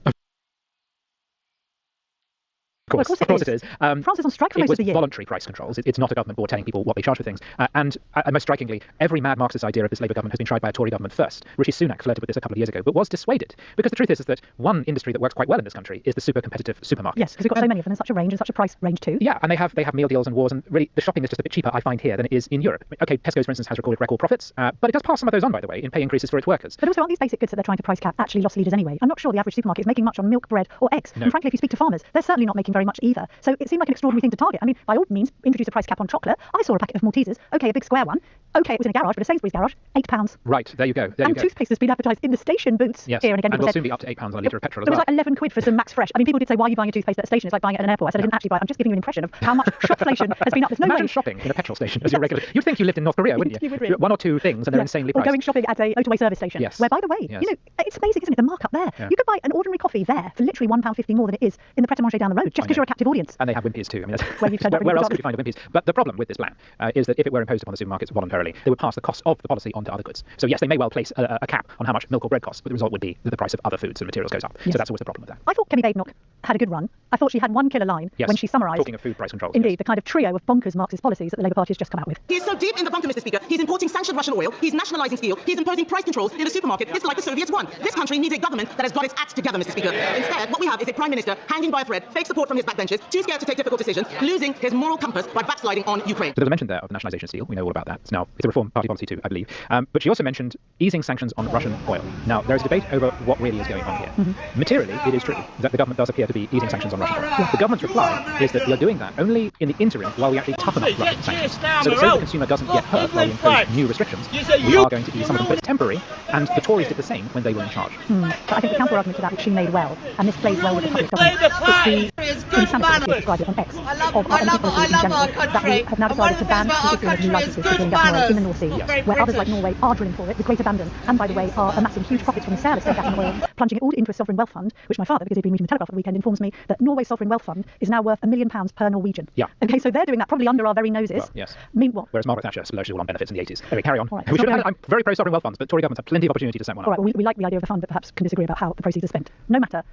Of course it is. France is on strike for most of the year. It was voluntary price controls. It's not a government board telling people what they charge for things. And most strikingly, every mad Marxist idea of this Labour government has been tried by a Tory government first. Rishi Sunak flirted with this a couple of years ago, but was dissuaded. Because the truth is that one industry that works quite well in this country is the super competitive supermarket. Yes, because we've got so many of them and such a range and such a price range too. Yeah, and they have meal deals and wars, and really the shopping is just a bit cheaper, I find, here than it is in Europe. Okay, Tesco's, for instance, has recorded record profits, but it does pass some of those on, by the way, in pay increases for its workers. But also, aren't these basic goods that they're trying to price cap actually loss leaders anyway? I'm not sure the average supermarket is making much on milk, bread or eggs. No. And frankly, if you speak to farmers, they're certainly not making very much either. So it seemed like an extraordinary thing to target. I mean, by all means, introduce a price cap on chocolate. I saw a packet of Maltesers. Okay, a big square one. Okay, it was in a garage, but a Sainsbury's garage, £8. Right, there you go. And toothpaste has been advertised in the station booths Yes, here and again. and People will said, soon be up to £8 on a litre of petrol as it was well. like 11 quid for some Max Fresh. I mean, people did say, why are you buying a toothpaste at a station? It's like buying it at an airport. I said, I didn't actually buy it. I'm just giving you an impression of how much shopflation has been up. There's no Imagine way. shopping in a petrol station as your regular. You'd think you lived in North Korea, wouldn't you? You would really. One or two things, and they're insanely Or priced. going shopping at a motorway service station. Yes. Where, by the way, Yes. you know, it's amazing, isn't it? The markup there. Yeah. You could buy an ordinary coffee there for literally £1.50 more than it is in the Pret-a-Manger down the road, just because you're a captive audience. And they have Wimpy's too. I mean, Where you've turned up where really else could you find a Wimpy's? But the problem with this plan is that if it were imposed upon the supermarkets voluntarily, they would pass the cost of the policy onto other goods. So yes, they may well place a cap on how much milk or bread costs, but the result would be that the price of other foods and materials goes up. Yes. So that's always the problem with that. I thought Kemi Badenoch had a good run. I thought she had one killer line Yes. when she summarised, Talking of food price controls. indeed, the kind of trio of bonkers Marxist policies that the Labour Party has just come out with. He's so deep in the bunker, Mr. Speaker. He's importing sanctioned Russian oil. He's nationalising steel. He's imposing price controls in the supermarket. It's like the Soviets won. This country needs a government that has got its act together, Mr. Speaker. Instead, what we have is a Prime Minister hanging by a thread, fake support from his backbenchers, too scared to take difficult decisions, losing his moral compass by backsliding on Ukraine. So there was a mention there of nationalisation of steel. We know all about that. It's a Reform Party policy too, I believe. But she also mentioned easing sanctions on Russian oil. Now, there is a debate over what really is going on here. Mm-hmm. Materially, it is true that the government does appear to be easing sanctions on Russian oil. The government's reply is that we are doing that only in the interim while we actually toughen up Russian sanctions. So that the consumer doesn't get hurt while we impose new restrictions, we are going to ease some of them, but it's temporary, and the Tories did the same when they were in charge. But I think the counter-argument to that, which she made well, and this plays well with the public government, is the insanity, as she described it on X, of our energy policy in general, that we have now decided to ban the issuing of new licences for drilling gas and oil in the North Sea, where others like Norway are drilling for it with great abandon, and by the way, are amassing huge profits from the sale of gas and oil, plunging it all into a sovereign wealth fund, which my father, because he'd been reading the Telegraph at the weekend, informs me that Norway's sovereign wealth fund is now worth £1 million per Norwegian. Yeah. Okay, so they're doing that probably under our very noses. Well, yes. Meanwhile, Whereas Margaret Thatcher splurged it all on benefits in the 80s. Anyway, carry on. All right, I'm very pro-sovereign wealth funds, but Tory governments have plenty of opportunity to set one up. all right, well, we like the idea of the fund, but perhaps can disagree about how the proceeds are spent. No matter.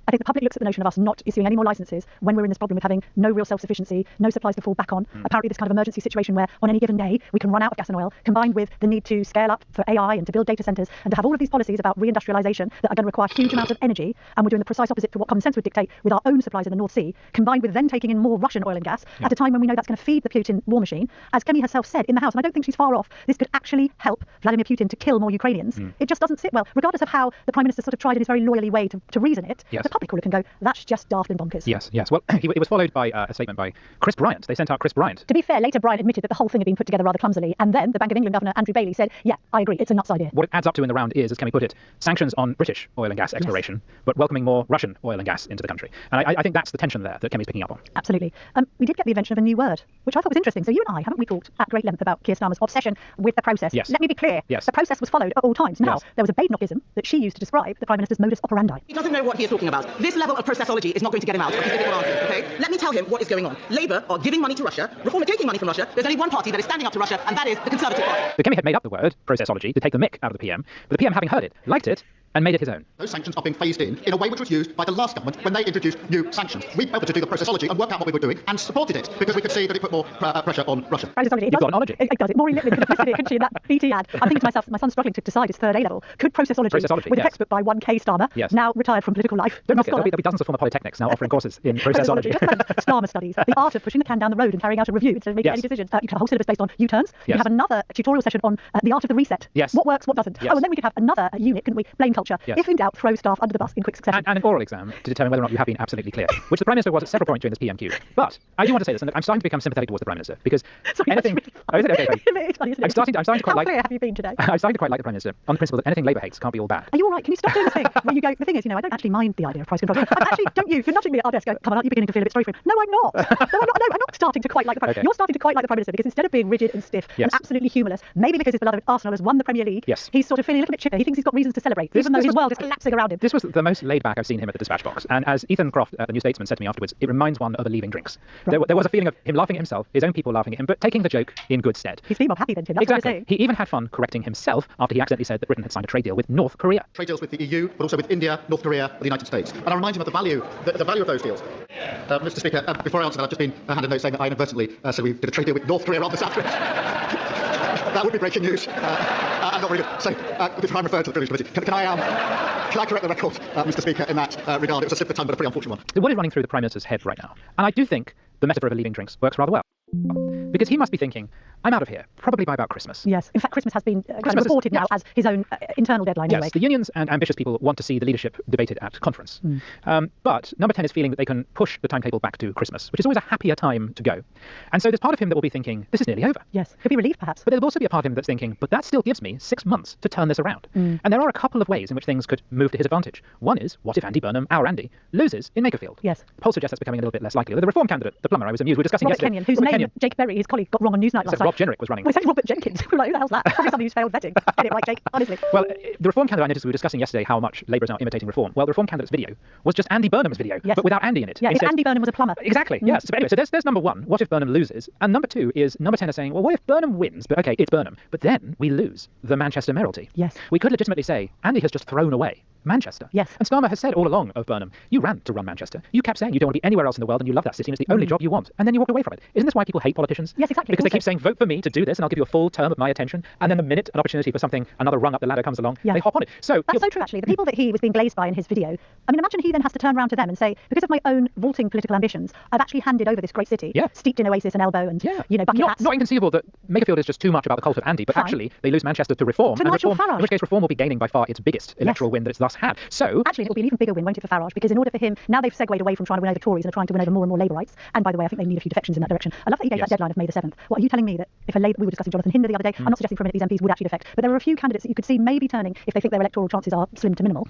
I think the public looks at the notion of us not issuing any more licences when we're in this problem with having no real self-sufficiency, no supplies to fall back on. Apparently this kind of emergency situation where on any given day we can run out of gas and oil, combined with the need to scale up for AI and to build data centres and to have all of these policies about reindustrialisation that are going to require huge amounts of energy, and we're doing the precise opposite to what common sense would dictate with our own supplies in the North Sea, combined with then taking in more Russian oil and gas at a time when we know that's going to feed the Putin war machine. As Kemi herself said in the House, and I don't think she's far off, this could actually help Vladimir Putin to kill more Ukrainians. It just doesn't sit well, regardless of how the Prime Minister sort of tried in his very lawyerly way to reason it. Yes. The public will look and go, that's just daft and bonkers. Yes. Well, it was followed by a statement by Chris Bryant. They sent out Chris Bryant. To be fair, later Bryant admitted that the whole thing had been put together rather clumsily, and then the Bank of England Governor Andrew Bailey said, yeah, I agree, it's a nuts idea. What it adds up to in the round is, as Kemi put it, sanctions on British oil and gas exploration, but welcoming more Russian oil and gas into the country. And I think that's the tension there that Kemi's picking up on. Absolutely. We did get the invention of a new word, which I thought was interesting. So you and I, haven't we talked at great length about Keir Starmer's obsession with the process? Yes. Let me be clear. Yes. The process was followed at all times. Now, Yes. there was a Badenochism that she used to describe the Prime Minister's modus operandi. He doesn't know what he is talking about. This level of processology is not going to get him out of his difficult answers, okay? Let me tell him what is going on. Labour are giving money to Russia, Reform are taking money from Russia. There's only one party that is standing up to Russia, and that is the Conservative Party. The Kemi had made up the word processology to take the mick out of the PM, but the PM, having heard it, liked it, and made it his own. Those sanctions are being phased in a way which was used by the last government when they introduced new sanctions. We were able to do the processology and work out what we were doing and supported it because we could see that it put more pressure on Russia. Processology. You've got an ology. It does. It more literally could have listed it, couldn't she, in that BT ad. I'm thinking to myself, my son's struggling to decide his third A level. Could processology with a textbook by 1K Starmer, now retired from political life. Don't forget, there'll be dozens of former polytechnics now offering courses in processology. Starmer studies, the art of pushing the can down the road and carrying out a review instead of making any decisions. You could have a whole syllabus based on U-turns. You could have another tutorial session on the art of the reset. What works, what doesn't. Oh, and then we could have another unit, couldn't we? Blame culture. If in doubt, throw staff under the bus in quick succession. And an oral exam to determine whether or not you have been absolutely clear, which the Prime Minister was at several points during this PMQ. But I do want to say this, and I'm starting to become sympathetic towards the Prime Minister, because anything... Oh, is it? Okay, It's funny, isn't it? I'm starting to quite How like... clear have you been today? I'm starting to quite like the Prime Minister on the principle that anything Labour hates can't be all bad. Are you all right? Can you stop doing this thing where you go, the thing is, I don't actually mind the idea of price control. Don't you? If you're nudging me at our desk, go, come on, aren't you beginning to feel a bit sorry for him? No, I'm not. I'm not starting to quite like the Prime Minister. You're starting to quite like the Prime Minister because instead of being rigid and stiff and absolutely humorless, maybe because his beloved Arsenal has won the Premier League, he's sort of feeling a little bit chipper. He thinks he's got reasons to celebrate, even though his world is collapsing around him. This was the most laid back I've seen him at the dispatch box. And as Ethan Croft, the New Statesman, said to me afterwards, it reminds one of a leaving drinks. Right. There was a feeling of him laughing at himself, his own people laughing at him, but taking the joke in good stead. He's been more happy than Tim. That's exactly. What you're saying. He even had fun correcting himself after he accidentally said that Britain had signed a trade deal with North Korea. Trade deals with the EU, but also with India, North Korea, and the United States. And I remind him of the value of those deals. Mr. Speaker, before I answer that, I've just been handed a note saying that I inadvertently said we did a trade deal with North Korea on the Saturday. That would be breaking news. And not really good. So, before I'm referred to the Privilege Committee, can I correct the record, Mr. Speaker, in that regard? It was a slip of the tongue, but a pretty unfortunate one. So what is running through the Prime Minister's head right now? And I do think the metaphor of a leaving drinks works rather well. Because he must be thinking, I'm out of here, probably by about Christmas. Yes. In fact, Christmas has been kind of reported now as his own internal deadline anyway. Yes, the unions and ambitious people want to see the leadership debated at conference. But Number 10 is feeling that they can push the timetable back to Christmas, which is always a happier time to go. And so there's part of him that will be thinking, this is nearly over. Yes, he'll be relieved perhaps. But there'll also be a part of him that's thinking, but that still gives me 6 months to turn this around. And there are a couple of ways in which things could move to his advantage. One is, what if Andy Burnham, our Andy, loses in Makerfield? Yes. Polls suggest that's becoming a little bit less likely. The Reform candidate, the plumber I was amused, we were discussing Robert yesterday. Kenyon, whose name Jake Berry, his colleague, got wrong on Newsnight last night. Rob Jenrick was running. We said Robert Jenkins. We were like, who the hell's that? Probably somebody who's failed vetting. Get it right, Jake, honestly. Well, the Reform candidate I noticed, we were discussing yesterday how much Labour is now imitating Reform. Well, the Reform candidate's video was just Andy Burnham's video, but without Andy in it. Yeah, if Andy Burnham was a plumber. Exactly, yes. But anyway, so there's number one, what if Burnham loses? And number two is, Number 10 is saying, well, what if Burnham wins? But okay, it's Burnham. But then we lose the Manchester mayoralty. Yes. We could legitimately say, Andy has just thrown away Manchester. Yes. And Starmer has said all along of Burnham, you ran to run Manchester. You kept saying you don't want to be anywhere else in the world and you love that city and it's the only job you want. And then you walked away from it. Isn't this why people hate politicians? Yes, exactly. Because they keep saying, vote for me to do this and I'll give you a full term of my attention. And then the minute an opportunity for something, another rung up the ladder comes along, they hop on it. So that's so true, actually. The people that he was being glazed by in his video, I mean, imagine he then has to turn around to them and say, because of my own vaulting political ambitions, I've actually handed over this great city, steeped in oasis and elbow and, bucket hats. Not inconceivable that Makerfield is just too much about the cult of Andy, but actually they lose Manchester to Reform. To Nigel Farage. In which case Reform will be gaining by far its biggest electoral win that it's thus had. So actually, it will be an even bigger win, won't it, for Farage? Because in order for him, now they've segued away from trying to win over Tories and are trying to win over more and more Labourites. And by the way, I think they need a few defections in that direction. I love that he gave that deadline of May the 7th. What are you telling me that if we were discussing Jonathan Hinder the other day, I'm not suggesting for a minute these MPs would actually defect, but there are a few candidates that you could see maybe turning if they think their electoral chances are slim to minimal.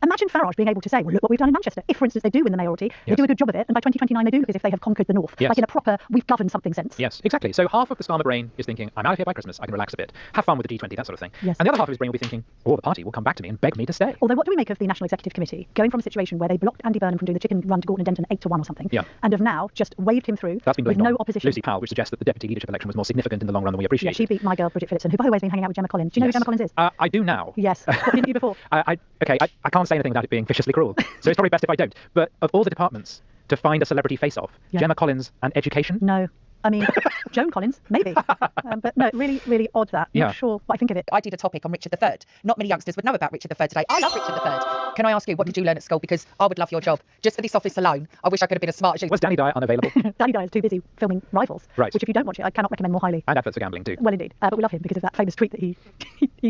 Imagine Farage being able to say, well, look what we've done in Manchester. If, for instance, they do win the mayoralty, they do a good job of it, and by 2029 they do, because if they have conquered the north, like in a proper, we've governed something sense. Yes, exactly. So half of the Starmer brain is thinking, I'm out of here by Christmas, I can relax a bit, have fun with the G20, that sort of thing. Yes. And the other half of his brain will be thinking, oh, the party will come back to me and beg me to stay. Although, what do we make of the National Executive Committee going from a situation where they blocked Andy Burnham from doing the chicken run to Gorton and Denton 8-1 or something, and have now just waved him through with no opposition? Lucy Powell, which suggests that the deputy leadership election was more significant in the long run than we appreciate. Yeah, she beat my girl Bridget Phillipson, who by the way has been hanging out with Gemma Collins. Do you know who Gemma Collins is? I do now. Yes. What didn't you before? I can't say anything without it being viciously cruel. So it's probably best if I don't. But of all the departments to find a celebrity face-off, Gemma Collins and education? No. I mean, Joan Collins, maybe. But no, really, really odd that. Not sure what I think of it. I did a topic on Richard III. Not many youngsters would know about Richard III today. I love Richard III. Can I ask you, what did you learn at school? Because I would love your job. Just for this office alone, I wish I could have been as smart as you. Was Danny Dyer unavailable? Danny Dyer is too busy filming Rivals, which if you don't watch it, I cannot recommend more highly. And adverts for gambling too. Well, indeed. But we love him because of that famous tweet that he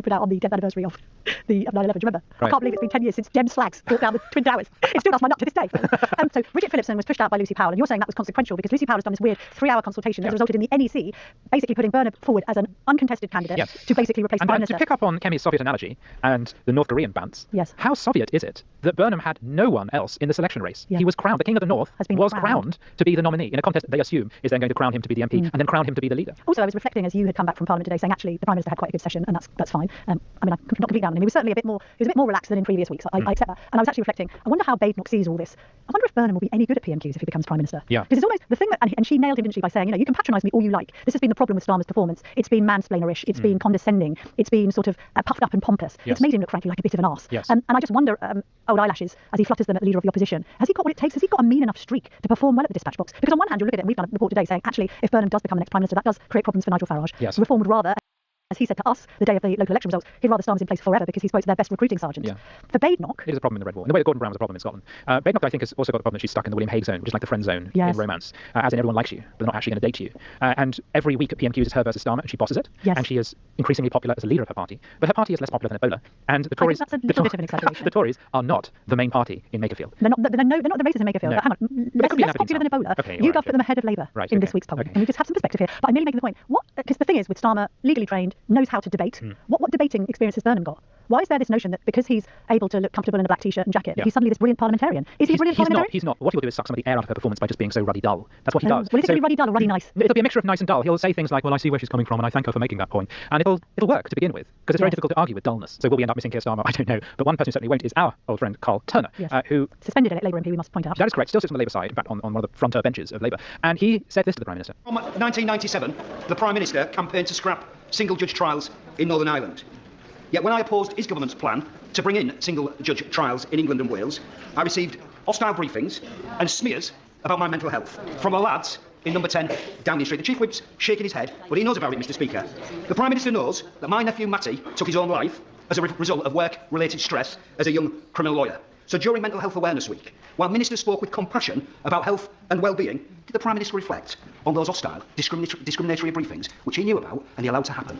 put out on the 10th anniversary of 9/11. Do you remember? I can't believe it's been 10 years since Jem Slags walked down the Twin Towers. It still does my nut to this day. So Bridget Phillipson was pushed out by Lucy Powell, and you're saying that was consequential because Lucy Powell has done this weird 3-hour consultation consultation has resulted in the NEC basically putting Burnham forward as an uncontested candidate to basically replace the Prime Minister. To pick up on Kemi's Soviet analogy and the North Korean bants, how Soviet is it that Burnham had no one else in the selection race? He was crowned. The King of the North was crowned to be the nominee in a contest that they assume is then going to crown him to be the MP and then crown him to be the leader. Also, I was reflecting as you had come back from Parliament today, saying actually the Prime Minister had quite a good session, and that's fine. I mean, I'm not completely down on him. He was certainly a bit more relaxed than in previous weeks. I accept that. And I was actually reflecting. I wonder how Badenoch sees all this. I wonder if Burnham will be any good at PMQs if he becomes Prime Minister. Yeah. Because it's almost the thing that, and she nailed him, didn't she, by saying, you can patronise me all you like. This has been the problem with Starmer's performance. It's been mansplainerish. It's been condescending. It's been sort of puffed up and pompous. Yes. It's made him look, frankly, like a bit of an arse. Yes. And I just wonder, old eyelashes, as he flutters them at leader of the opposition, has he got what it takes? Has he got a mean enough streak to perform well at the dispatch box? Because on one hand, you'll look at it, and we've done a report today saying, actually, if Burnham does become the next Prime Minister, that does create problems for Nigel Farage. Yes. Reform would rather, as he said to us the day of the local election results, he'd rather Starmer's in place forever because he's quotes their best recruiting sergeant. Yeah. For Badenoch, it is a problem in the Red Wall. In the way that Gordon Brown was a problem in Scotland. Badenoch, I think, has also got the problem that she's stuck in the William Hague zone, which is like the friend zone in romance. As in, everyone likes you, but they're not actually going to date you. And every week at PMQs, it's her versus Starmer, and she bosses it. Yes. And she is increasingly popular as a leader of her party. But her party is less popular than Ebola. And the Tories, I think that's a little bit of an exaggeration. the Tories are not the main party in Makerfield. They're not the racists in Makerfield. No. But hang on, less popular than Ebola. Okay, you put them ahead of Labour in this week's poll. And we just have some perspective here. But I'm merely making the point. Because the thing is, with Starmer, legally trained, knows how to debate. What debating experience has Burnham got? Why is there this notion that because he's able to look comfortable in a black t-shirt and jacket, that he's suddenly this brilliant parliamentarian? Is he a brilliant parliamentarian? He's not. What he'll do is suck some of the air out of her performance by just being so ruddy dull. That's what he does. Well, is it going to be ruddy dull or ruddy nice? It'll be a mixture of nice and dull. He'll say things like, well, I see where she's coming from and I thank her for making that point. And it'll work to begin with, because it's very difficult to argue with dullness. So will we end up missing Keir Starmer? I don't know. But one person who certainly won't is our old friend Carl Turner, who... Suspended at Labour MP, we must point out. That is correct. Still sits on the Labour side, in fact, on one of the frontier benches of Labour. And he said this to the Prime Minister. From 1997, the Prime Minister campaigned to scrap single-judge trials in Northern Ireland. Yet when I opposed his government's plan to bring in single-judge trials in England and Wales, I received hostile briefings and smears about my mental health from the lads in number 10 Downing Street. The Chief Whip's shaking his head, but he knows about it, Mr. Speaker. The Prime Minister knows that my nephew Matty took his own life as a result of work-related stress as a young criminal lawyer. So during Mental Health Awareness Week, while ministers spoke with compassion about health and well-being, did the Prime Minister reflect on those hostile, discriminatory briefings which he knew about and he allowed to happen?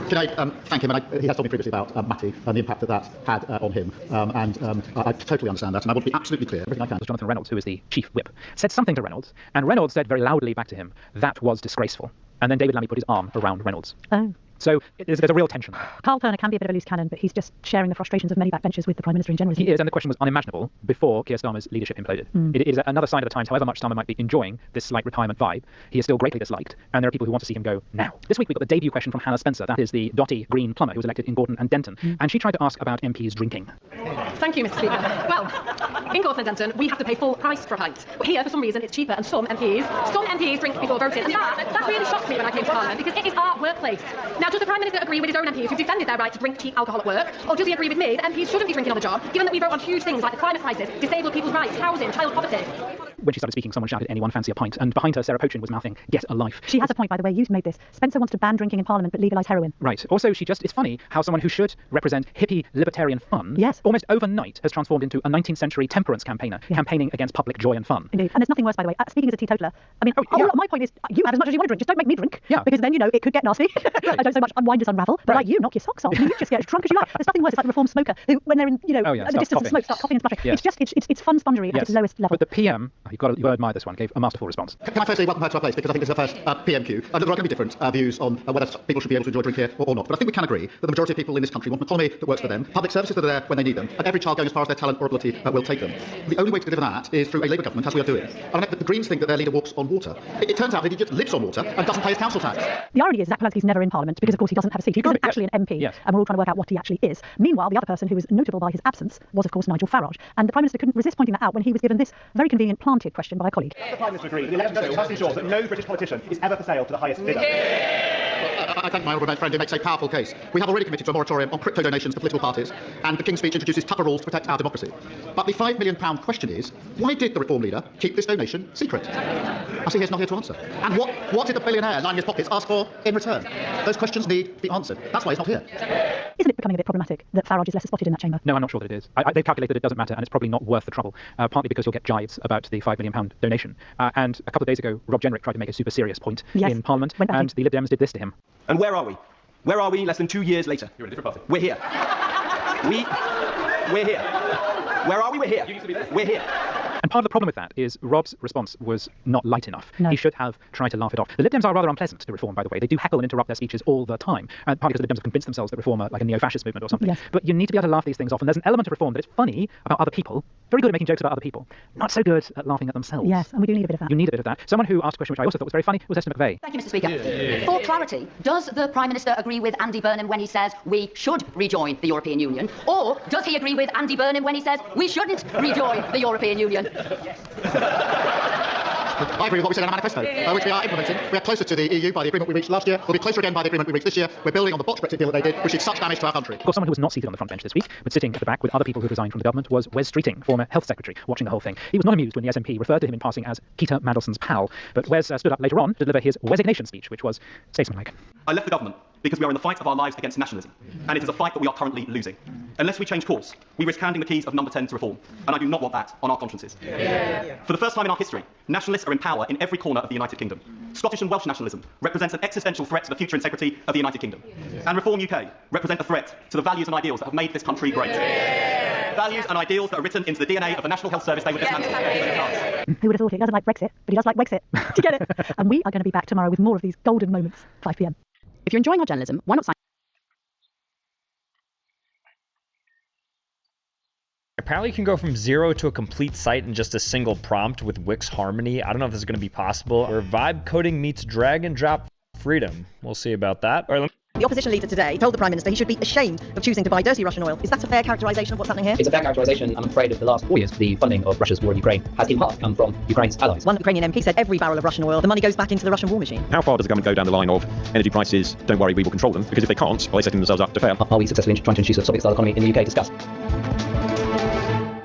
Can I thank him? And he has told me previously about Matty and the impact that had on him. I totally understand that, and I want to be absolutely clear. Everything I can. Jonathan Reynolds, who is the Chief Whip, said something to Reynolds, and Reynolds said very loudly back to him, that was disgraceful. And then David Lammy put his arm around Reynolds. Oh. So there's a real tension. Carl Turner can be a bit of a loose cannon, but he's just sharing the frustrations of many backbenchers with the Prime Minister in general. He is, and the question was unimaginable before Keir Starmer's leadership imploded. It is another sign of the times, however much Starmer might be enjoying this slight retirement vibe, he is still greatly disliked, and there are people who want to see him go now. This week we got the debut question from Hannah Spencer, that is the dotty green plumber who was elected in Gorton and Denton, and she tried to ask about MPs drinking. Thank you, Mr. Speaker. Well, in Gorton and Denton, we have to pay full price for a pint. But here, for some reason, it's cheaper, and some MPs drink before voting. And that really shocked me when I came to Parliament, because it is our workplace. Now, does the Prime Minister agree with his own MPs who defended their right to drink cheap alcohol at work? Or does he agree with me that MPs shouldn't be drinking on the job, given that we vote on huge things like the climate crisis, disabled people's rights, housing, child poverty? When she started speaking, someone shouted, anyone fancy a pint? And behind her, Sarah Pochin was mouthing, get a life. She has a point, by the way, you've made this. Spencer wants to ban drinking in Parliament but legalise heroin. Right. Also, it's funny how someone who should represent hippie libertarian fun, almost overnight has transformed into a 19th century temperance campaigner, campaigning against public joy and fun. Indeed. And there's nothing worse, by the way. Speaking as a teetotaler, I mean, my point is, you have as much as you want to drink, just don't make me drink. Yeah. Because then, it could get nasty. I don't so much unwind as unravel, but like you, knock your socks off. You just get as drunk as you like. There's nothing worse. It's like the reformed smoker who, when they're in, at the distance of smoke, start coughing and spluttering. Yes. It's fun spongery at its lowest level. But the PM, you've got to admire this one, gave a masterful response. Can I firstly welcome her to our place, because I think this is her first PMQ. There are going to be different views on whether people should be able to enjoy drink here or not. But I think we can agree that the majority of people in this country want an economy that works for them, public services that are there when they need them, and every child going as far as their talent or ability will take them. The only way to deliver that is through a Labour government, as we are doing. And the Greens think that their leader walks on water. It turns out that he just lives on water and doesn't pay his council tax. The irony is Zach Palanski's never in Parliament because, of course, he doesn't have a seat. He isn't actually an MP, and we're all trying to work out what he actually is. Meanwhile, the other person who was notable by his absence was, of course, Nigel Farage. And the Prime Minister couldn't resist pointing that out when he was given this very convenient planted question by a colleague. The Prime Minister agreed that the election process must ensure that no British politician is ever for sale to the highest bidder. I thank my honourable friend who makes a powerful case. We have already committed to a moratorium on crypto donations to political parties, and the King's Speech introduces tougher rules to protect our democracy. But the £5 million question is, why did the Reform leader keep this donation secret? I see he's not here to answer. And what did the billionaire lining his pockets ask for in return? Those questions need to be answered. That's why he's not here. Isn't it becoming a bit problematic that Farage is less spotted in that chamber? No, I'm not sure that it is. They've calculated it doesn't matter, and it's probably not worth the trouble, partly because you'll get jives about the £5 million donation. And a couple of days ago, Rob Jenrick tried to make a super serious point in Parliament, and the Lib Dems did this to him. And where are we? Where are we less than 2 years later? You're in a different party. We're here. We're here. Where are we? We're here. We're here. And part of the problem with that is Rob's response was not light enough. No. He should have tried to laugh it off. The Lib Dems are rather unpleasant to Reform, by the way. They do heckle and interrupt their speeches all the time, partly because the Lib Dems have convinced themselves that Reform are like a neo-fascist movement or something. Yes. But you need to be able to laugh these things off, and there's an element of Reform that is funny about other people, very good at making jokes about other people, not so good at laughing at themselves. Yes, and we do need a bit of that. You need a bit of that. Someone who asked a question which I also thought was very funny was Esther McVeigh. Thank you, Mr. Speaker. For clarity, does the Prime Minister agree with Andy Burnham when he says we should rejoin the European Union? Or does he agree with Andy Burnham when he says we shouldn't rejoin the European Union? I agree with what we said in our manifesto, which we are implementing. We are closer to the EU by the agreement we reached last year. We'll be closer again by the agreement we reached this year. We're building on the botched Brexit deal that they did, which did such damage to our country. Of course, someone who was not seated on the front bench this week, but sitting at the back with other people who resigned from the government, was Wes Streeting, former health secretary, watching the whole thing. He was not amused when the SNP referred to him in passing as Peter Mandelson's pal, but Wes stood up later on to deliver his resignation speech, which was statesmanlike. I left the government because we are in the fight of our lives against nationalism, and it is a fight that we are currently losing. Unless we change course, we risk handing the keys of number 10 to Reform, and I do not want that on our consciences. For the first time in our history, nationalists are in power in every corner of the United Kingdom. Scottish and Welsh nationalism represents an existential threat to the future integrity of the United Kingdom, and Reform UK represent a threat to the values and ideals that have made this country great. Values and ideals that are written into the DNA of the National Health Service they were dismantled. Who would have thought it? He doesn't like Brexit, but he does like Brexit. Do you get it? And we are going to be back tomorrow with more of these golden moments, 5 p.m. If you're enjoying our journalism, why not sign? Apparently you can go from 0 to a complete site in just a single prompt with Wix Harmony. I don't know if this is going to be possible. Or vibe coding meets drag and drop freedom. We'll see about that. All right, The opposition leader today told the Prime Minister he should be ashamed of choosing to buy dirty Russian oil. Is that a fair characterisation of what's happening here? It's a fair characterisation. I'm afraid of the last 4 years, the funding of Russia's war in Ukraine has in part come from Ukraine's allies. One Ukrainian MP said every barrel of Russian oil, the money goes back into the Russian war machine. How far does the government go down the line of energy prices, don't worry, we will control them? Because if they can't, are they setting themselves up to fail? Are we successfully trying to introduce a Soviet-style economy in the UK? Discuss.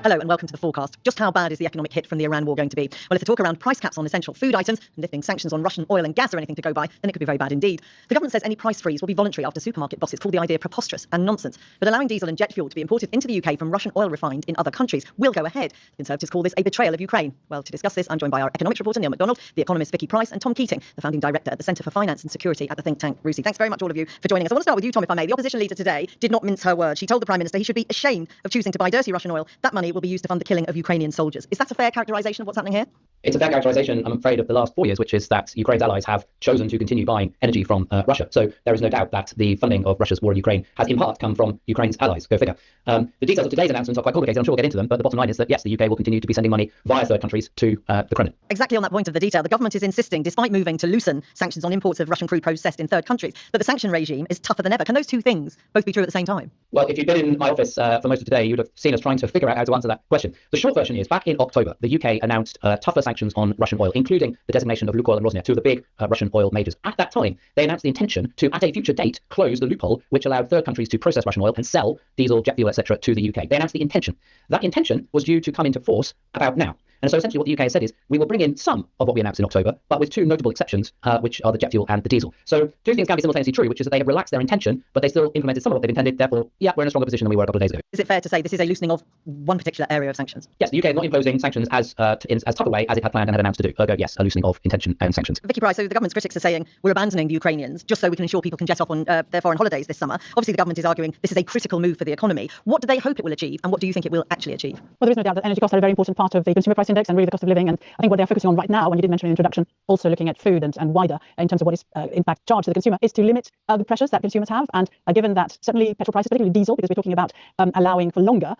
Hello and welcome to the forecast. Just how bad is the economic hit from the Iran war going to be? Well, if the talk around price caps on essential food items and lifting sanctions on Russian oil and gas are anything to go by, then it could be very bad indeed. The government says any price freeze will be voluntary after supermarket bosses call the idea preposterous and nonsense. But allowing diesel and jet fuel to be imported into the UK from Russian oil refined in other countries will go ahead. The Conservatives call this a betrayal of Ukraine. Well, to discuss this, I'm joined by our economics reporter Neil MacDonald, the economist Vicky Price, and Tom Keating, the founding director at the Centre for Finance and Security at the think tank RUSI. Thanks very much all of you for joining us. I want to start with you, Tom, if I may. The opposition leader today did not mince her words. She told the Prime Minister he should be ashamed of choosing to buy dirty Russian oil. That money will be used to fund the killing of Ukrainian soldiers. Is that a fair characterisation of what's happening here? It's a fair characterisation, I'm afraid, of the last 4 years, which is that Ukraine's allies have chosen to continue buying energy from Russia. So there is no doubt that the funding of Russia's war in Ukraine has in part come from Ukraine's allies. Go figure. The details of today's announcement are quite complicated. I'm sure we'll get into them, but the bottom line is that, yes, the UK will continue to be sending money via third countries to the Kremlin. Exactly on that point of the detail, the government is insisting, despite moving to loosen sanctions on imports of Russian crude processed in third countries, that the sanction regime is tougher than ever. Can those two things both be true at the same time? Well, if you've been in my office for most of today, you would have seen us trying to figure out how to answer that question. The short version is, back in October, the UK announced tougher sanctions on Russian oil, including the designation of Lukoil and Rosneft, two of the big Russian oil majors. At that time, they announced the intention to, at a future date, close the loophole which allowed third countries to process Russian oil and sell diesel, jet fuel, etc. to the UK. They announced the intention. That intention was due to come into force about now. And so essentially what the UK has said is, we will bring in some of what we announced in October, but with two notable exceptions, which are the jet fuel and the diesel. So two things can be simultaneously true, which is that they have relaxed their intention, but they still implemented some of what they've intended. Therefore, yeah, we're in a stronger position than we were a couple of days ago. Is it fair to say this is a loosening of one particular area of sanctions? Yes, the UK is not imposing sanctions as tough a way as it had planned and had announced to do. Ergo, yes, a loosening of intention and sanctions. Vicky Price, so the government's critics are saying we're abandoning the Ukrainians just so we can ensure people can jet off on their foreign holidays this summer. Obviously, the government is arguing this is a critical move for the economy. What do they hope it will achieve, and what do you think it will actually achieve? Well, there is no doubt that energy costs are a very important part of the consumer price index and really the cost of living. And I think what they're focusing on right now, and you did mention in the introduction, also looking at food and wider in terms of what is in fact charged to the consumer, is to limit the pressures that consumers have. And given that certainly petrol prices, particularly diesel, because we're talking about allowing for longer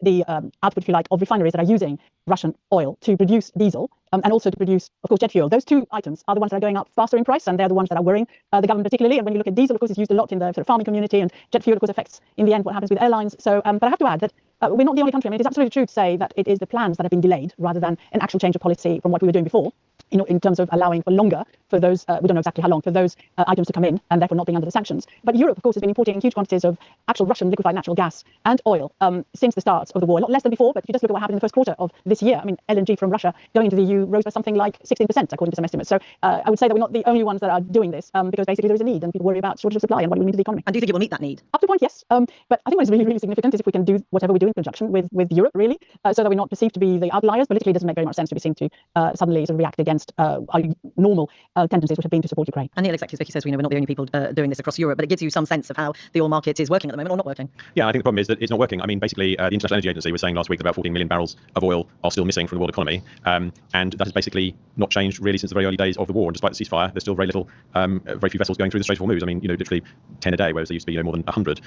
the output, if you like, of refineries that are using Russian oil to produce diesel, and also to produce, of course, jet fuel. Those two items are the ones that are going up faster in price, and they're the ones that are worrying the government particularly. And when you look at diesel, of course, it's used a lot in the sort of farming community, and jet fuel, of course, affects in the end what happens with airlines. So, but I have to add that we're not the only country. I mean, it is absolutely true to say that it is the plans that have been delayed rather than an actual change of policy from what we were doing before. You know, in terms of allowing for longer for those, we don't know exactly how long, for those items to come in and therefore not being under the sanctions. But Europe, of course, has been importing huge quantities of actual Russian liquefied natural gas and oil since the start of the war. A lot less than before, but if you just look at what happened in the first quarter of this year, I mean, LNG from Russia going into the EU rose by something like 16%, according to some estimates. So I would say that we're not the only ones that are doing this because basically there is a need and people worry about shortage of supply and what it will mean to the economy. And do you think it will meet that need? Up to a point, yes. But I think what is really, really significant is if we can do whatever we do in conjunction with Europe, really, so that we're not perceived to be the outliers. Politically, it doesn't make very much sense to be seen to suddenly sort of react against against our normal tendencies, which have been to support Ukraine. And the executive Vicky says, we're not the only people doing this across Europe, but it gives you some sense of how the oil market is working at the moment or not working. Yeah, I think the problem is that it's not working. I mean, basically, the International Energy Agency was saying last week that about 14 million barrels of oil are still missing from the world economy, and that has basically not changed really since the very early days of the war. And despite the ceasefire, there's still very few vessels going through the Strait of Hormuz. I mean, literally 10 a day, whereas there used to be more than 100.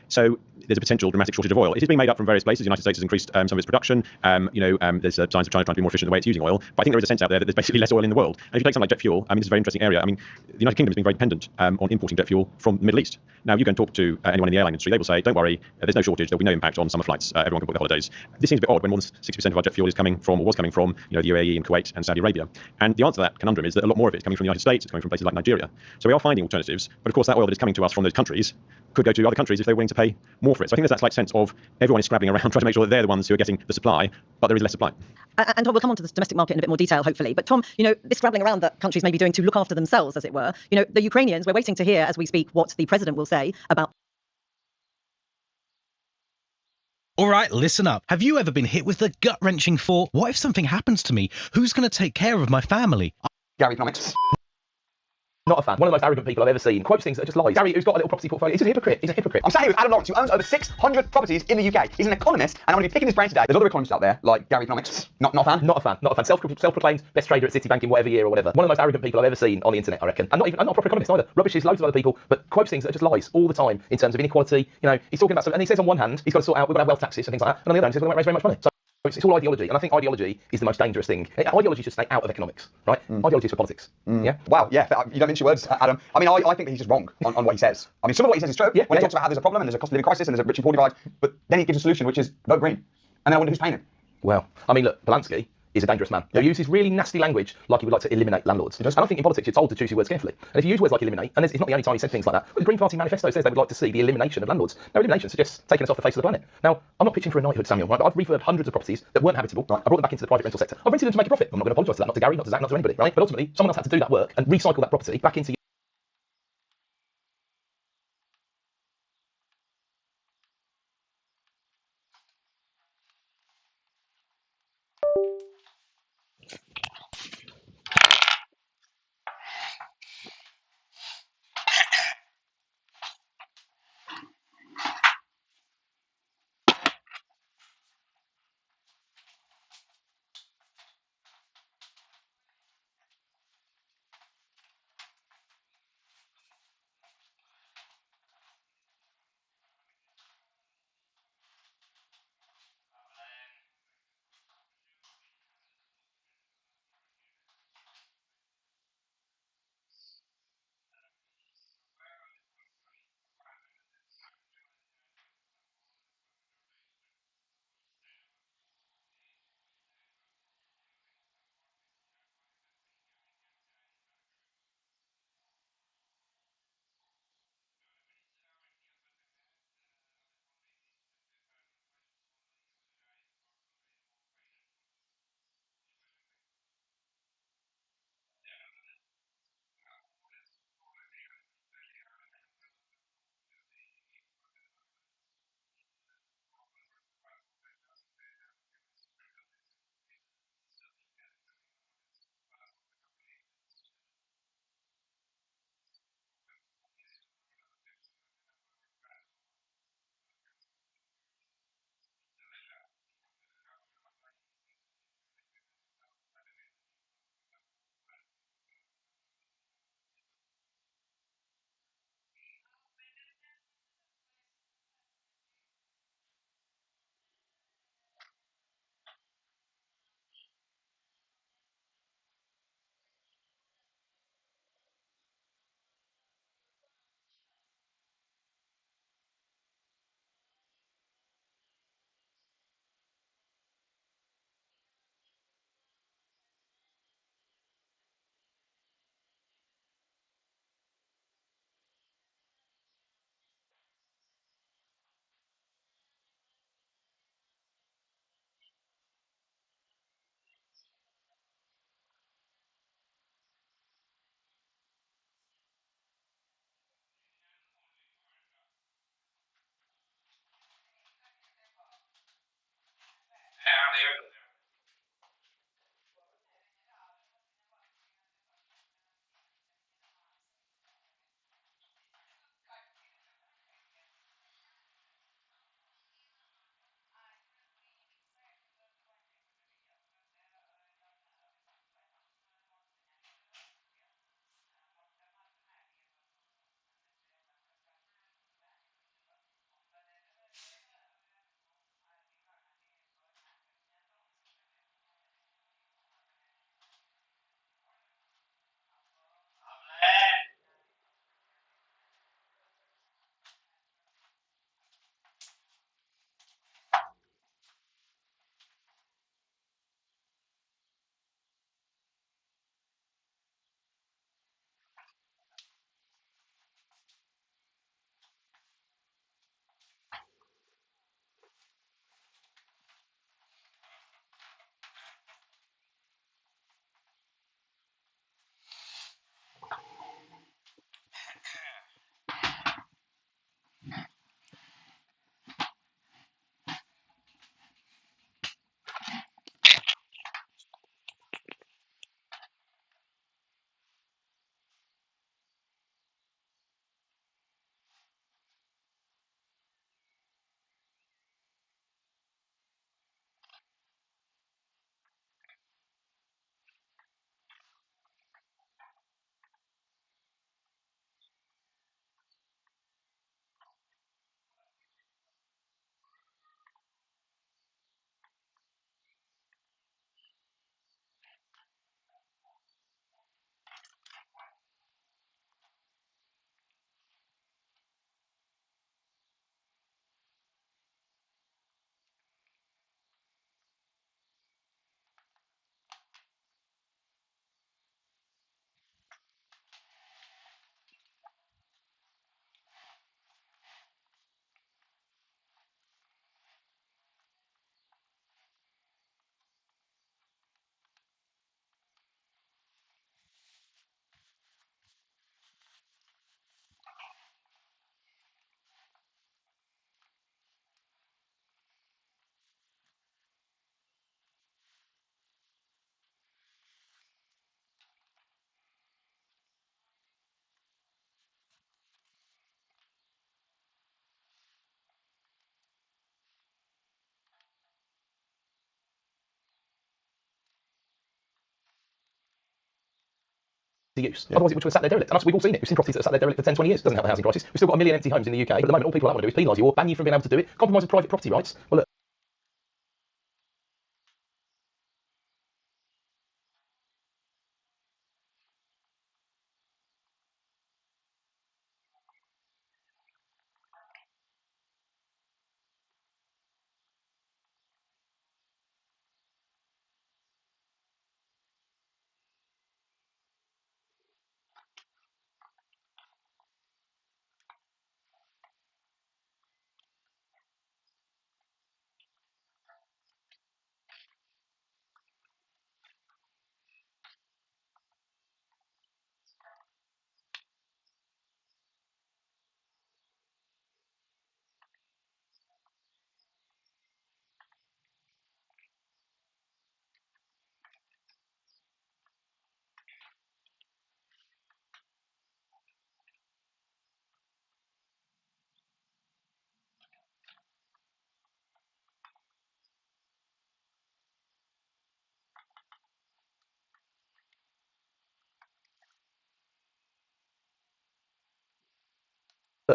So there's a potential dramatic shortage of oil. It is being made up from various places. The United States has increased some of its production. There's signs of China trying to be more efficient in the way it's using oil. But I think there is a sense out there that there's basically less oil in the world. And if you take something like jet fuel, I mean, it's a very interesting area. I mean, the United Kingdom has been very dependent on importing jet fuel from the Middle East. Now, you go and talk to anyone in the airline industry, they will say, don't worry, there's no shortage, there'll be no impact on summer flights, everyone can book their holidays. This seems a bit odd when more than 60% of our jet fuel is coming from, or was coming from, the UAE and Kuwait and Saudi Arabia. And the answer to that conundrum is that a lot more of it is coming from the United States, it's coming from places like Nigeria. So we are finding alternatives, but of course that oil that is coming to us from those countries could go to other countries if they're willing to pay more for it. So I think there's that slight sense of everyone is scrabbling around trying to make sure that they're the ones who are getting the supply, but there is less supply. And Tom, we'll come on to the domestic market in a bit more detail, hopefully. But Tom, this scrabbling around that countries may be doing to look after themselves, as it were. The Ukrainians, we're waiting to hear as we speak what the president will say about. All right, listen up. Have you ever been hit with the gut-wrenching thought, what if something happens to me? Who's going to take care of my family? Gary Economics. Not a fan. One of the most arrogant people I've ever seen. Quotes things that are just lies. Gary, who's got a little property portfolio, he's a hypocrite. He's a hypocrite. I'm sat here with Adam Lawrence, who owns over 600 properties in the UK. He's an economist, and I'm going to be picking his brain today. There's other economists out there, like Gary Economics. Not a fan. Not a fan. Not a fan. Self-proclaimed best trader at Citibank in whatever year or whatever. One of the most arrogant people I've ever seen on the internet, I reckon. I'm not a proper economist either. Rubbishes loads of other people, but quotes things that are just lies all the time in terms of inequality. He's talking about something, and he says on one hand he's got to sort out, we've got to have wealth taxes and things like that, and on the other hand he's got to raise very much money. So it's all ideology, and I think ideology is the most dangerous thing. Ideology should stay out of economics, right? Ideology is for politics. Yeah. Wow, yeah, you don't mince your words, Adam. I mean, I think that he's just wrong on what he says. I mean, some of what he says is true. When he talks about how there's a problem and there's a cost of living crisis and there's a rich and poor divide, but then he gives a solution which is vote green. And then I wonder who's paying him. Well, I mean, look, Polanski is a dangerous man. He uses really nasty language like he would like to eliminate landlords. And I think in politics you're told to choose your words carefully. And if you use words like eliminate, and it's not the only time he said things like that, well, the Green Party manifesto says they would like to see the elimination of landlords. Now, elimination suggests taking us off the face of the planet. Now, I'm not pitching for a knighthood, Samuel. Right? I've refurbed hundreds of properties that weren't habitable. Right? I brought them back into the private rental sector. I've rented them to make a profit. I'm not going to apologise for that, not to Gary, not to Zach, not to anybody. Right? But ultimately, someone else had to do that work and recycle that property back into use. Otherwise it would have sat there derelict. And we've all seen it. We've seen properties that have sat there derelict for 10, 20 years. Doesn't help the housing crisis. We've still got 1 million empty homes in the UK, but at the moment all people want to do is penalise you or ban you from being able to do it, compromise with private property rights. Well, look,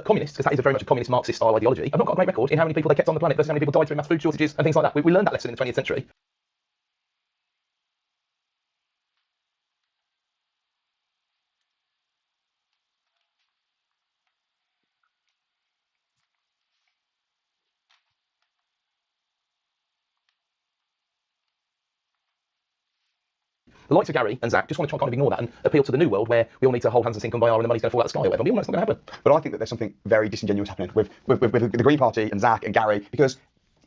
communists, because that is a very much a communist Marxist style ideology, have not got a great record in how many people they kept on the planet versus how many people died through mass food shortages and things like that. We learned that lesson in the 20th century. The likes of Gary and Zach just want to try kind of ignore that and appeal to the new world where we all need to hold hands and sing Kumbaya and the money's going to fall out of the sky or whatever. We all know it's not going to happen. But I think that there's something very disingenuous happening with the Green Party and Zach and Gary, because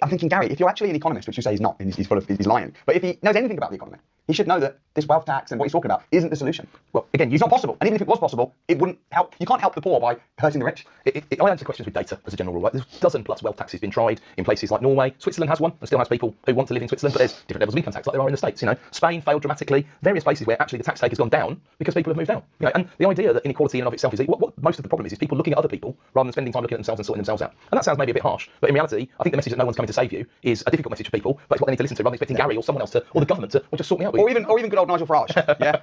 I'm thinking, Gary, if you're actually an economist, which you say he's not, and he's lying, but if he knows anything about the economy, he should know that this wealth tax and what he's talking about isn't the solution. Well, again, it's not possible. And even if it was possible, it wouldn't help. You can't help the poor by hurting the rich. I answer questions with data as a general rule. Right? There's a dozen plus wealth taxes been tried in places like Norway. Switzerland has one and still has people who want to live in Switzerland, but there's different levels of income tax like there are in the States. You know, Spain failed dramatically. Various places where actually the tax take has gone down because people have moved out. You know, and the idea that inequality in and of itself is what most of the problem is people looking at other people rather than spending time looking at themselves and sorting themselves out. And that sounds maybe a bit harsh, but in reality, I think the message that no one's coming to save you is a difficult message for people, but it's what they need to listen to rather than expecting Gary or someone else to, or the government to, or just sort me out with. Or even good old Nigel Farage. Yeah.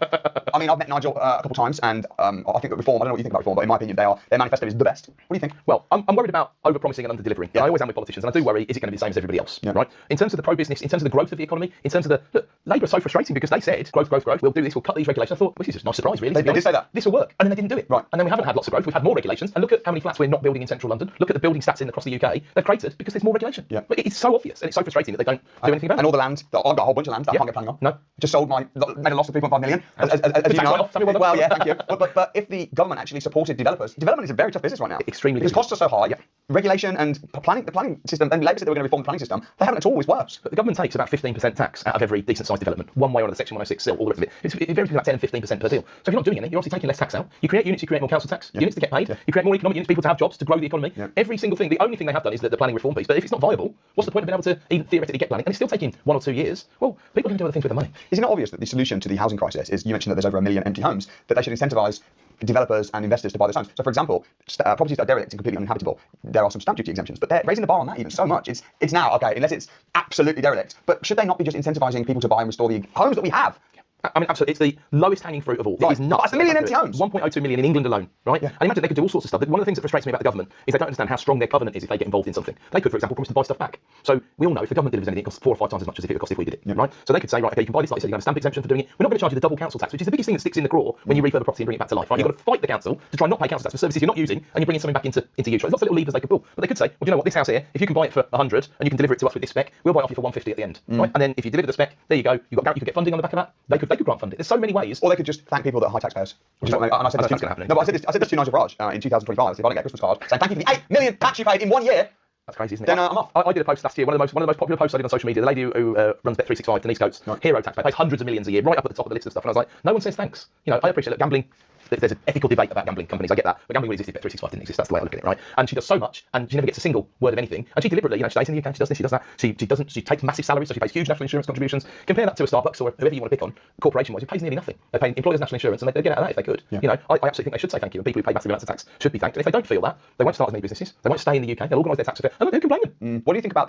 I mean, I've met Nigel a couple of times, and I think that Reform, I don't know what you think about Reform, but in my opinion, their manifesto is the best. What do you think? Well, I'm worried about over-promising and under-delivering. Yeah. I always am with politicians, and I do worry, is it going to be the same as everybody else? Yeah. Right? In terms of the pro-business, in terms of the growth of the economy, in terms of the... Look, Labour are so frustrating because they said, growth, we'll do this, we'll cut these regulations. I thought, well, this is just a nice surprise, really. They did say that. This will work. And then they didn't do it. Right. And then we haven't had lots of growth. We've had more regulations. And look at how many flats we're not building in central London. Look at the building stats across the UK. They've created because there's more regulation. Yeah. But it's so obvious, and it's so frustrating that they don't do anything about it. And all the land, I've got a whole bunch of land that I can't get planning on. No. Just sold made a loss of 3.5 million. As you know. Well, yeah, thank you. But if the government actually supported developers, development is a very tough business right now. Extremely. Because costs are so high. Yeah. Regulation and the planning system, and Labour said they were going to reform the planning system. They haven't at all. It's worse. But the government takes about 15% tax out of every decent-sized development, one way or another, Section 106, SIL, all the rest of it. It's very about 10 and 15% per deal. So if you're not doing anything, you're obviously taking less tax out. You create units, you create more council tax, units to get paid, you create more economic units, people to have jobs, to grow the economy. Every single thing, the only thing they have done is the planning reform piece. But if it's not viable, what's the point of being able to even theoretically get planning? And it's still taking 1 or 2 years. Well, people can do other things with the money. Is it not obvious that the solution to the housing crisis is, you mentioned that there's over 1 million empty homes, that they should incentivise developers and investors to buy those homes? So, for example, properties that are derelict and completely uninhabitable, there are some stamp duty exemptions, but they're raising the bar on that even so much. It's now, okay, unless it's absolutely derelict, but should they not be just incentivising people to buy and restore the homes that we have? I mean, absolutely. It's the lowest hanging fruit of all. Right. It is nuts. That's 1 million empty homes. 1.02 million in England alone, right? Yeah. And imagine they could do all sorts of stuff. One of the things that frustrates me about the government is they don't understand how strong their covenant is if they get involved in something. They could, for example, promise to buy stuff back. So we all know if the government delivers anything, it costs 4 or 5 times as much as if it would cost if we did it, right? So they could say, right, okay, you can buy this, like you said, you can have a stamp exemption for doing it. We're not going to charge you the double council tax, which is the biggest thing that sticks in the craw when you refurb a property and bring it back to life, right? You've got to fight the council to try and not pay council tax for services you're not using, and you're bringing something back into use. Right? There's lots of little levers they could pull. But they could say, well, do you know what, this house here, if you can buy it for 100 and you can deliver it to us with this spec, we'll buy it off you for 150 at the end, right? And then if you deliver the spec, there you go. You could get funding on the back of that. They could grant funding. There's so many ways. Or they could just thank people that are high taxpayers. And I said this to happen. No, but I said this to Nigel Farage in 2025. If I don't get a Christmas card saying thank you for the 8 million tax you paid in 1 year. That's crazy, isn't it? Then I'm off. I did a post last year. One of the most popular posts I did on social media. The lady who runs Bet365, Denise Coates, hero taxpayer, pays hundreds of millions a year, right up at the top of the list of stuff. And I was like, no one says thanks. You know, I appreciate that gambling. There's an ethical debate about gambling companies. I get that, but gambling really existed. Bet365 didn't exist. That's the way I look at it, right? And she does so much, and she never gets a single word of anything. And she deliberately, you know, she stays in the UK. She does this. She does that. She doesn't. She takes massive salaries, so she pays huge national insurance contributions. Compare that to a Starbucks or whoever you want to pick on, corporation-wise, who pays nearly nothing. They pay employers national insurance, and they get out of that if they could. Yeah. You know, I absolutely think they should say thank you. And people who pay massive amounts of tax should be thanked. And if they don't feel that, they won't start as many businesses. They won't stay in the UK. They'll organise their tax affairs. And who can blame them? What do you think about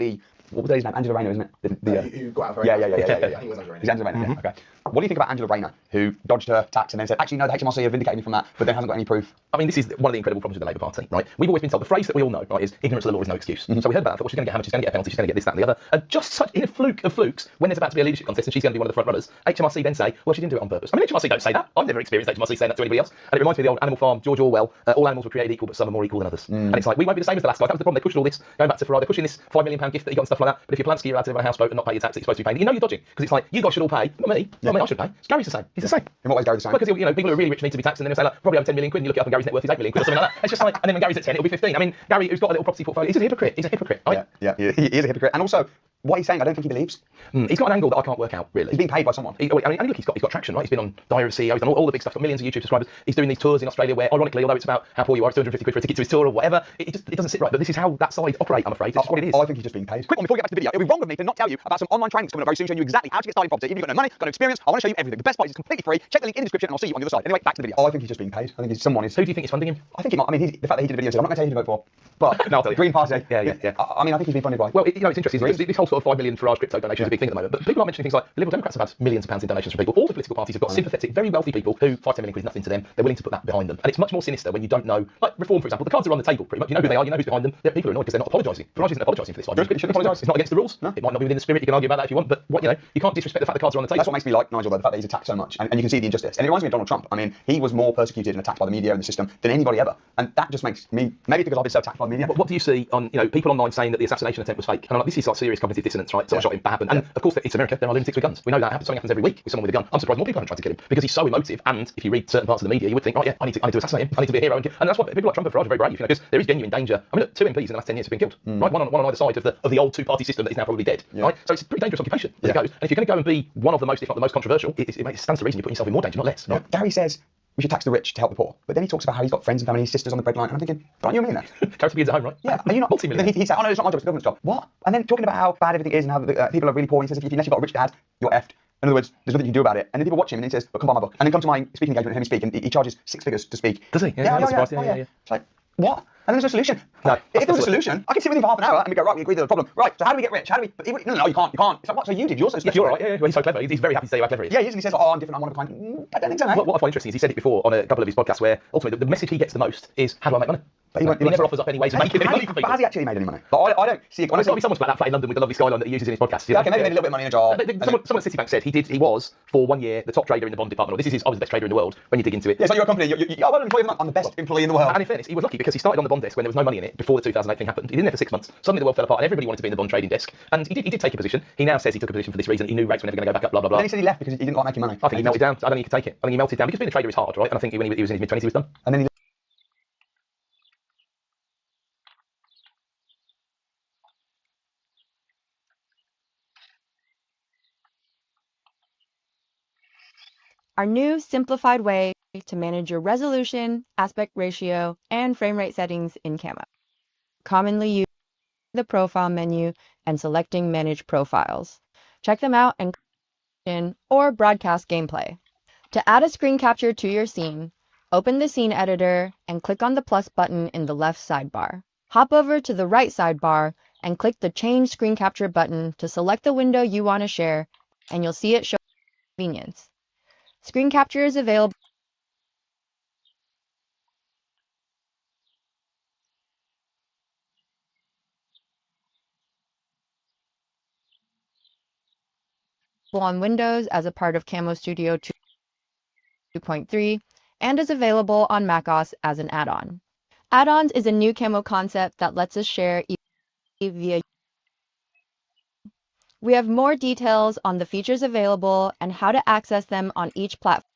what was his name? Angela Rayner, isn't it? Who got out very yeah. He was Angela Rayner. Yeah. Okay. What do you think about Angela Rayner, who dodged her tax and then said, actually, no, the HMRC have vindicated me from that, but then hasn't got any proof? I mean, this is one of the incredible problems with the Labour Party, right? We've always been told, the phrase that we all know, right, is ignorance of the law is no excuse. So we heard about that, well, she's going to get hammered, she's going to get a penalty, she's going to get this, that and the other. And just such, in a fluke of flukes, when there's about to be a leadership contest and she's going to be one of the front runners, HMRC then say, well, she didn't do it on purpose. I mean, HMRC don't say that. I've never experienced HMRC saying that to anybody else. And it reminds me of the old Animal Farm, George Orwell, all animals were created equal, but some are more equal than others. And it's like, we won't be the same as the last guy. That was the problem. They pushed all this, going back to Farage, they're pushing this £5 million gift that he got and stuff like that. But if you're Polanski, you're allowed to live on a houseboat and not pay your tax that you're supposed to be paying. You know you're dodging, because it's like, you guys should all pay. Not me, I should pay. Gary's the same. He's the same. In what way is Gary the same? Because people who are really rich need to be taxed, and then they'll say, like, probably over 10 million quid, and you look it up and Gary's net worth is 8 million quid or something like that. It's just like, and then when Gary's at 10, it'll be 15. I mean, Gary, who's got a little property portfolio, he's a hypocrite. He's a hypocrite. Right? Yeah, he is a hypocrite. And also, what he's saying, I don't think he believes. He's got an angle that I can't work out, really. He's being paid by someone. I mean, look, he's got traction, right? He's been on Diary of CEOs, he's done all the big stuff, got millions of YouTube subscribers. He's doing these tours in Australia where, ironically, although it's about how poor you are, it's 250 quid for a ticket to his tour or whatever, it doesn't sit right. But this is how that side operate, I'm afraid. It's just what it is. I think he's just being paid. Quick one, before we get back to the video, it would be wrong of me to not tell you about some online trainings coming up very soon, showing you exactly how to get started in property. If you've got no money, got no experience, I want to show you everything. The best part is it's completely free. Check the link in the description and I'll see you on the other side. Anyway, back to the video. I think he's just being paid. I think someone is. Who do you think is funding him? I think he might. I mean, the fact that he did a video said, I'm not going to tell you who to vote for. But, no, I'll tell you. Green Party. Yeah. I mean, I think he's being funded by. Well, it's interesting. This whole sort of 5 million Farage crypto donation is a big thing at the moment. But people are mentioning things like the Liberal Democrats have had millions of pounds in donations from people. All the political parties have got sympathetic, very wealthy people who 5-10 million quid is nothing to them. They're willing to put that behind them. And it's much more sinister when you don't know, like Reform, for example. The cards are on the table pretty much. You know who they are, you know who's behind them. Yeah, people are annoyed because they're not apologising. Farage isn't apologising for this. He shouldn't apologise. It's not against the rules. No. It might not be within the spirit. You can argue about that if you want. But you can't disrespect the fact the cards are on the table. That's what makes me like Nigel, though, the fact that he's attacked so much. And you can see the injustice. And it reminds me of Donald Trump. I mean, he was more persecuted and attacked by the media and the system than anybody ever. And that just makes me, maybe because I've been so attacked by the media. What do you see on, people online saying that the assassination attempt was fake? And I'm like, this is like serious cognitive dissonance, right? Someone shot him, that happened. And of course, it's America. There are lunatics with guns. We know that happens. Something happens every week with someone with a gun. I'm surprised more people haven't tried to kill him because he's so emotive. And if you read certain parts of the media, you would think, oh yeah, I need to assassinate him. I need to be a hero. And that's what people like Trump and Farage are very brave, because there is genuine danger. I mean, look, 2 MPs in the last 10 years have been killed, right? One on either side of the old two-party system that is now probably dead, right? So it's a pretty dangerous occupation as it goes. And if you're going to go and be one of the most, if not the most controversial, it stands to reason you're putting yourself in more danger, not less. Right? Gary says we should tax the rich to help the poor, but then he talks about how he's got friends and family, his sisters on the breadline, and I'm thinking, aren't you a millionaire? Charity begins at home, right? Yeah, are you not multi-millionaire? He said, oh no, it's not my job, it's the government's job. What? And then talking about how bad everything is and how people are really poor, and he says, unless you've got a rich dad, you're effed. In other words, there's nothing you can do about it. And then people watch him and he says, well, come buy my book. And then come to my speaking engagement and hear me speak, and he charges 6 figures to speak. Does he? Yeah. It's like, what? And there's no solution. No, if there was a solution, I could sit with him for half an hour and we go, right, we agree there's a problem. Right, so how do we get rich? How do we... No, you can't. It's like, what? So you did. You're so special. You're right. Yeah. Well, he's so clever. He's very happy to say how clever he is. Yeah, he is. And he says, oh, I'm different. I'm one of a kind. I don't think so, mate. What I find interesting is he said it before on a couple of his podcasts where ultimately the message he gets the most is, how do I make money? But he never offers up any ways of making any money for people. But has he actually made any money? Like, I don't see it. Honestly, someone's about that flat in London with the lovely skyline that he uses in his podcast. Yeah, okay, maybe made a little bit of money in a job. Someone at Citibank said he was for 1 year the top trader in the bond department. Or I was the best trader in the world when you dig into it. Yeah, so you're a company. I'm an employee of the month. I'm the best employee in the world. And in fairness, he was lucky because he started on the bond desk when there was no money in it before the 2008 thing happened. He didn't there for 6 months. Suddenly the world fell apart and everybody wanted to be in the bond trading desk. And he did take a position. He now says he took a position for this reason. He knew rates were never going to go back up, blah, blah, blah. Then he said he left because he didn't like making money. I think he melted down. I don't think he could take it. I think he melted down because being a trader is hard, right? And I think when he was in his mid-20s, he was done. And then he our new simplified way to manage your resolution, aspect ratio, and frame rate settings in Camo. Commonly used the profile menu and selecting Manage Profiles. Check them out and or broadcast gameplay. To add a screen capture to your scene, open the scene editor and click on the plus button in the left sidebar. Hop over to the right sidebar and click the Change Screen Capture button to select the window you want to share, and you'll see it show convenience. Screen capture is available on Windows as a part of Camo Studio 2.3 and is available on macOS as an add-on. Add-ons is a new Camo concept that lets us share via. We have more details on the features available and how to access them on each platform.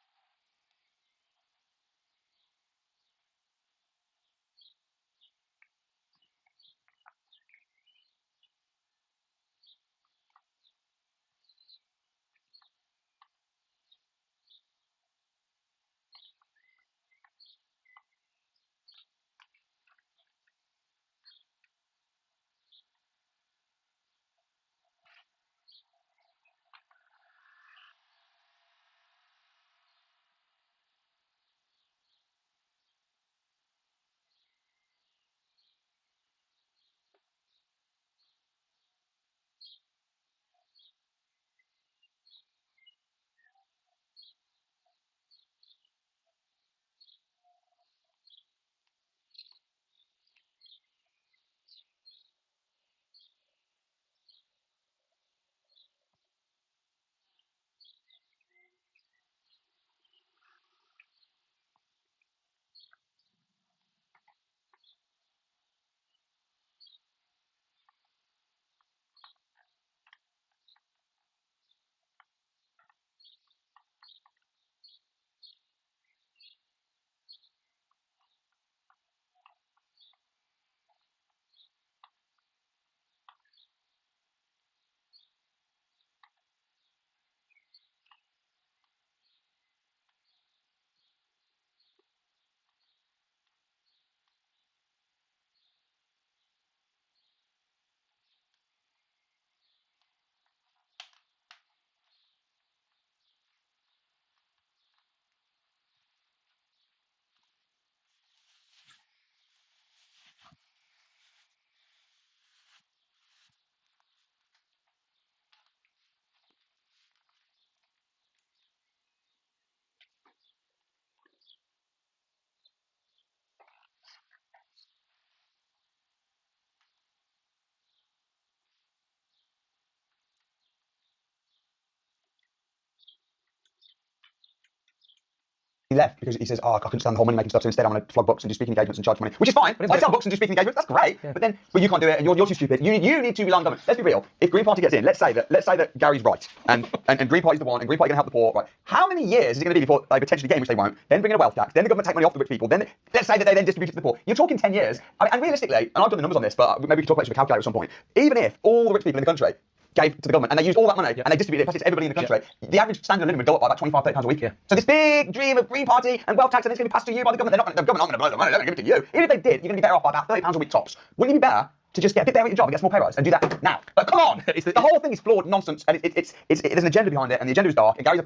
left because he says, oh, I couldn't stand the whole money-making stuff, so instead I'm going to flog books and do speaking engagements and charge money, which is fine. I sell books and do speaking engagements, that's great. Yeah. But you can't do it, and you're too stupid. You need to rely on government. Let's be real. If Green Party gets in, let's say that Gary's right, and Green Party's the one, and Green Party's going to help the poor, right? How many years is it going to be before they potentially get in, which they won't, then bring in a wealth tax, then the government take money off the rich people, then let's say that they then distribute it to the poor. You're talking 10 years. And realistically, and I've done the numbers on this, but maybe we can talk about it with a calculator at some point, even if all the rich people in the country gave to the government and they used all that money and they distributed it to everybody in the country, the average standard of living would go up by about £25-30 a week. So this big dream of Green Party and wealth tax and it's going to be passed to you by the government, the government aren't going to blow the money, they're going to give it to you. Even if they did, you're going to be better off by about £30 a week tops. Wouldn't it be better to just get a bit better at your job and get some more pay rise and do that now? But come on! The whole thing is flawed nonsense and there's an agenda behind it and the agenda is dark and Gary's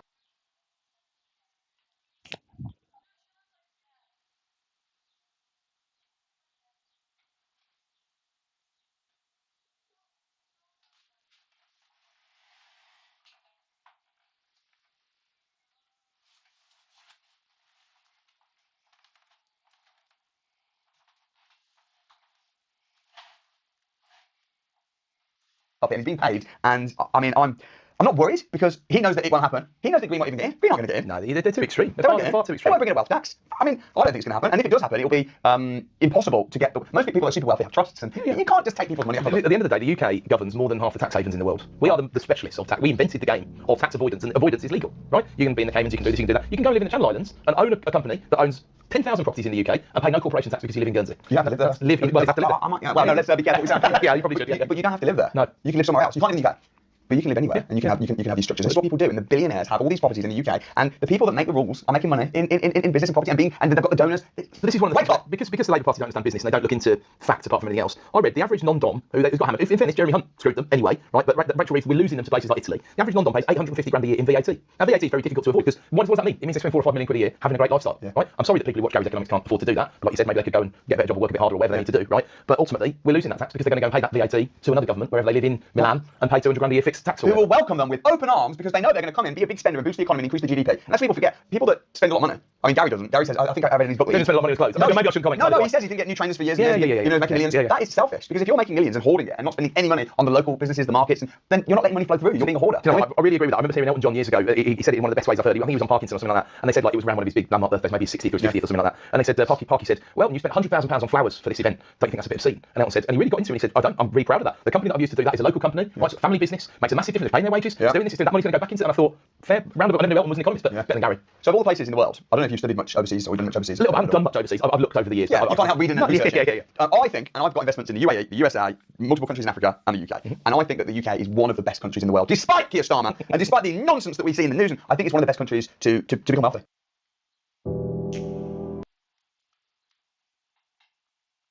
up and he's being paid, and I mean, I'm not worried because he knows that it won't happen. He knows that Green won't even get in. Green aren't going to get in. No, they're too extreme. They're far too extreme. They won't bring in a wealth tax. I mean, I don't think it's going to happen. And if it does happen, it'll be impossible to get. Most people that are super wealthy have trusts, and you can't just take people's money. At the end of the day, the UK governs more than half the tax havens in the world. We are the specialists of tax. We invented the game of tax avoidance, and avoidance is legal, right? You can be in the Caymans, you can do this, you can do that. You can go live in the Channel Islands and own a company that owns 10,000 properties in the UK and pay no corporation tax because you live in Guernsey. You have to live there. Well, you have to live there. Well, no, let's be careful. Yeah, you probably should. Yeah. But you don't have to live there. No, you can live somewhere else. You can't live in the UK. But you can live anywhere, and you can have these structures. This is what people do, and the billionaires have all these properties in the UK, and the people that make the rules are making money in business and property, and they've got the donors. But this is one of the things, because the Labour Party don't understand business and they don't look into facts apart from anything else. I read the average non-dom who's got hammered. In fairness, Jeremy Hunt screwed them anyway, right? But Rachel Reeves, we're losing them to places like Italy. The average non-dom pays 850 grand a year in VAT. Now VAT is very difficult to avoid because what does that mean? It means they spend 4 or 5 million quid a year having a great lifestyle, right? I'm sorry that people who watch Gary's Economics can't afford to do that. But like you said, maybe they could go and get a better job or work a bit harder or whatever they need to do, right? But ultimately, we're losing that tax because they're going to go and pay that VAT to another government wherever they live in Milan and pay 200 grand a year fixed tax. Who will welcome them with open arms because they know they're going to come in, be a big spender and boost the economy and increase the GDP. And that's what people forget. People that spend a lot of money. I mean, Gary doesn't. Gary says, I think I read in his book. He doesn't spend a lot of money on clothes. Maybe I shouldn't comment. No, he says he didn't get new trainers for years. You know, making millions. That is selfish because if you're making millions and hoarding it and not spending any money on the local businesses, the markets, then you're not letting money flow through. You're being a hoarder. You know, I really agree with that. I remember hearing Elton John years ago. He said it in one of the best ways I've heard. I think he was on Parkinson or something like that. And they said like it was around one of his big landmark birthdays, maybe his 60th or his 50th or something like that. And they said Parky said, well, you spent £100,000 on flowers for this event. Don't you think that's a bit obscene? And Elton said, and he really got into it. And he said, I don't. I'm really proud of that. The company that I've used to do that is a local company. Right, it's a family business. Makes a massive difference. They're paying their wages. It's doing this. It's doing that. Money's going to go back into it. And I thought, fair roundabout. I didn't know Elton was an economist, but better than Gary. So of all the places in the world, I don't know if you've studied much overseas or you've done much overseas. A little bit. I haven't done much overseas. I've looked over the years. Yeah, you can't help reading and researching. Yeah. I think, and I've got investments in the UAE, the USA, multiple countries in Africa, and the UK. And I think that the UK is one of the best countries in the world, despite Keir Starmer and despite the nonsense that we see in the news. I think it's one of the best countries to become wealthy.